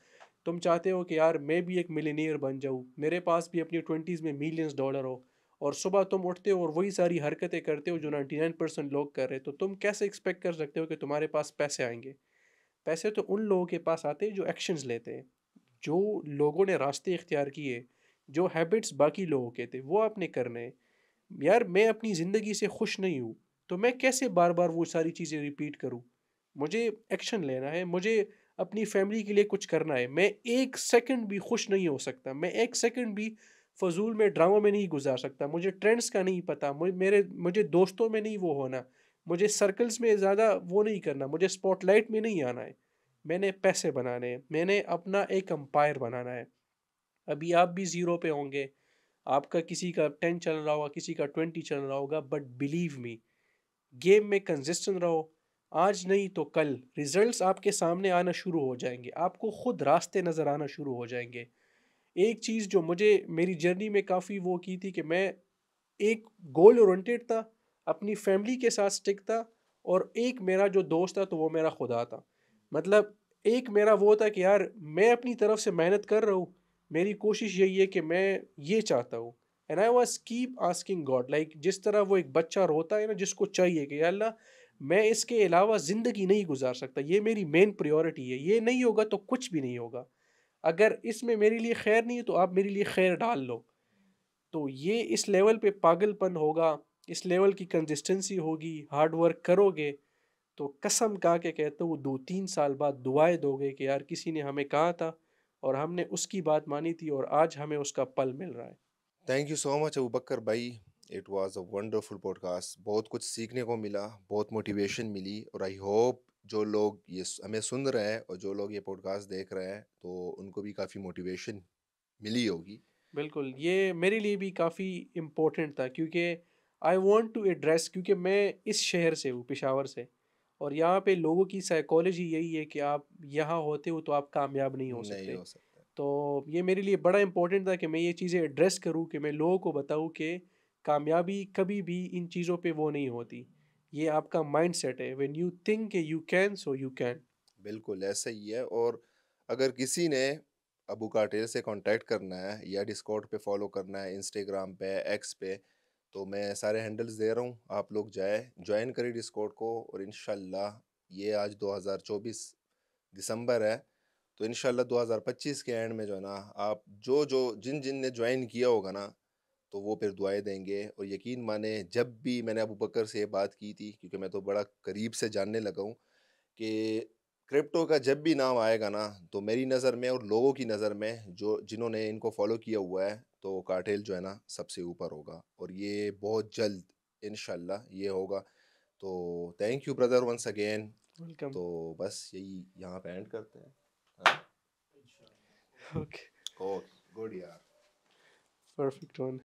Speaker 2: तुम चाहते हो कि यार मैं भी एक मिलियनेयर बन जाऊँ, मेरे पास भी अपनी 20s में मिलियंस डॉलर हो, और सुबह तुम उठते हो और वही सारी हरकतें करते हो जो 99% लोग कर रहे हैं, तो तुम कैसे एक्सपेक्ट कर सकते हो कि तुम्हारे पास पैसे आएंगे? पैसे तो उन लोगों के पास आते हैं जो एक्शंस लेते हैं, जो लोगों ने रास्ते इख्तियार किए, जो हैबिट्स बाकी लोगों के थे वो आपने करने हैं। यार मैं अपनी ज़िंदगी से खुश नहीं हूँ, तो मैं कैसे बार-बार वो सारी चीज़ें रिपीट करूँ? मुझे एक्शन लेना है, मुझे अपनी फैमिली के लिए कुछ करना है। मैं 1 सेकंड भी खुश नहीं हो सकता, मैं 1 सेकंड भी फ़ज़ूल में, ड्रामा में नहीं गुज़ार सकता। मुझे ट्रेंड्स का नहीं पता, मुझे दोस्तों में नहीं वो होना, मुझे सर्कल्स में ज़्यादा वो नहीं करना, मुझे स्पॉटलाइट में नहीं आना है। मैंने पैसे बनाने हैं, मैंने अपना एक एम्पायर बनाना है। अभी आप भी ज़ीरो पे होंगे, आपका किसी का 10 चल रहा होगा, किसी का 20 चल रहा होगा, बट बिलीव मी, गेम में कंसिस्टेंट रहो। आज नहीं तो कल रिजल्ट्स आपके सामने आना शुरू हो जाएंगे, आपको खुद रास्ते नज़र आना शुरू हो जाएंगे। एक चीज़ जो मुझे मेरी जर्नी में काफ़ी वो की थी कि मैं एक गोल ओरिएंटेड था, अपनी फैमिली के साथ स्टिक था, और एक मेरा जो दोस्त था तो वो मेरा खुदा था। मतलब एक मेरा वो था कि यार मैं अपनी तरफ से मेहनत कर रहा हूँ, मेरी कोशिश यही है कि मैं ये चाहता हूँ। And I was keep asking God, like जिस तरह वो एक बच्चा रोता है ना जिसको चाहिए कि या अल्लाह, मैं इसके अलावा ज़िंदगी नहीं गुज़ार सकता, ये मेरी मेन प्रायोरिटी है, ये नहीं होगा तो कुछ भी नहीं होगा। अगर इसमें मेरे लिए खैर नहीं है तो आप मेरे लिए खैर डाल लो। तो ये इस लेवल पे पागलपन होगा, इस लेवल की कंसिस्टेंसी होगी, हार्ड वर्क करोगे, तो कसम खा के कहता हूँ 2-3 साल बाद दुआएँ दोगे कि यार किसी ने हमें कहा था और हमने उसकी बात मानी थी और आज हमें उसका फल मिल रहा है।
Speaker 1: Thank you so much Abu Bakar भाई। It was a wonderful podcast. बहुत कुछ सीखने को मिला, बहुत मोटिवेशन मिली, और आई होप जो लोग हमें सुन रहे हैं और जो लोग ये पॉडकास्ट देख रहे हैं तो उनको भी काफ़ी मोटिवेशन मिली होगी।
Speaker 2: बिल्कुल, ये मेरे लिए भी काफ़ी इम्पोर्टेंट था क्योंकि आई वांट टू एड्रेस, क्योंकि मैं इस शहर से हूँ, पेशावर से, और यहाँ पे लोगों की साइकोलॉजी यही है कि आप यहाँ होते हो तो आप कामयाब नहीं हो
Speaker 1: नहीं
Speaker 2: सकते।
Speaker 1: हो सकता।
Speaker 2: तो ये मेरे लिए बड़ा इम्पोर्टेंट था कि मैं ये चीज़ें एड्रेस करूँ, कि मैं लोगों को बताऊँ कि कामयाबी कभी भी इन चीज़ों पे वो नहीं होती। ये आपका माइंडसेट है, when you think you can so you can.
Speaker 1: बिल्कुल ऐसा ही है। और अगर किसी ने अबू काटेल से कांटेक्ट करना है या डिस्कॉर्ड पे फॉलो करना है, इंस्टाग्राम पे, एक्स पे, तो मैं सारे हैंडल्स दे रहा हूँ, आप लोग जाए ज्वाइन करें डिस्कॉर्ड को। और इंशाल्लाह ये आज 2024 दिसंबर है, तो इंशाल्लाह 2025 के एंड में जो है ना, आप जो जो जिन जिन ने ज्वाइन किया होगा ना, तो वो फिर दुआएं देंगे। और यकीन माने, जब भी मैंने अबू बकर से ये बात की थी, क्योंकि मैं तो बड़ा करीब से जानने लगा हूँ कि क्रिप्टो का जब भी नाम आएगा ना, तो मेरी नज़र में और लोगों की नज़र में जो जिन्होंने इनको फॉलो किया हुआ है, तो कार्टेल जो है ना सबसे ऊपर होगा, और ये बहुत जल्द इंशाल्लाह ये होगा। तो thank you brother once again.
Speaker 2: Welcome.
Speaker 1: तो बस यही यहाँ पे एंड करते हैं। हाँ,
Speaker 2: ओके,
Speaker 1: ओके गुड यार।
Speaker 2: Perfect one.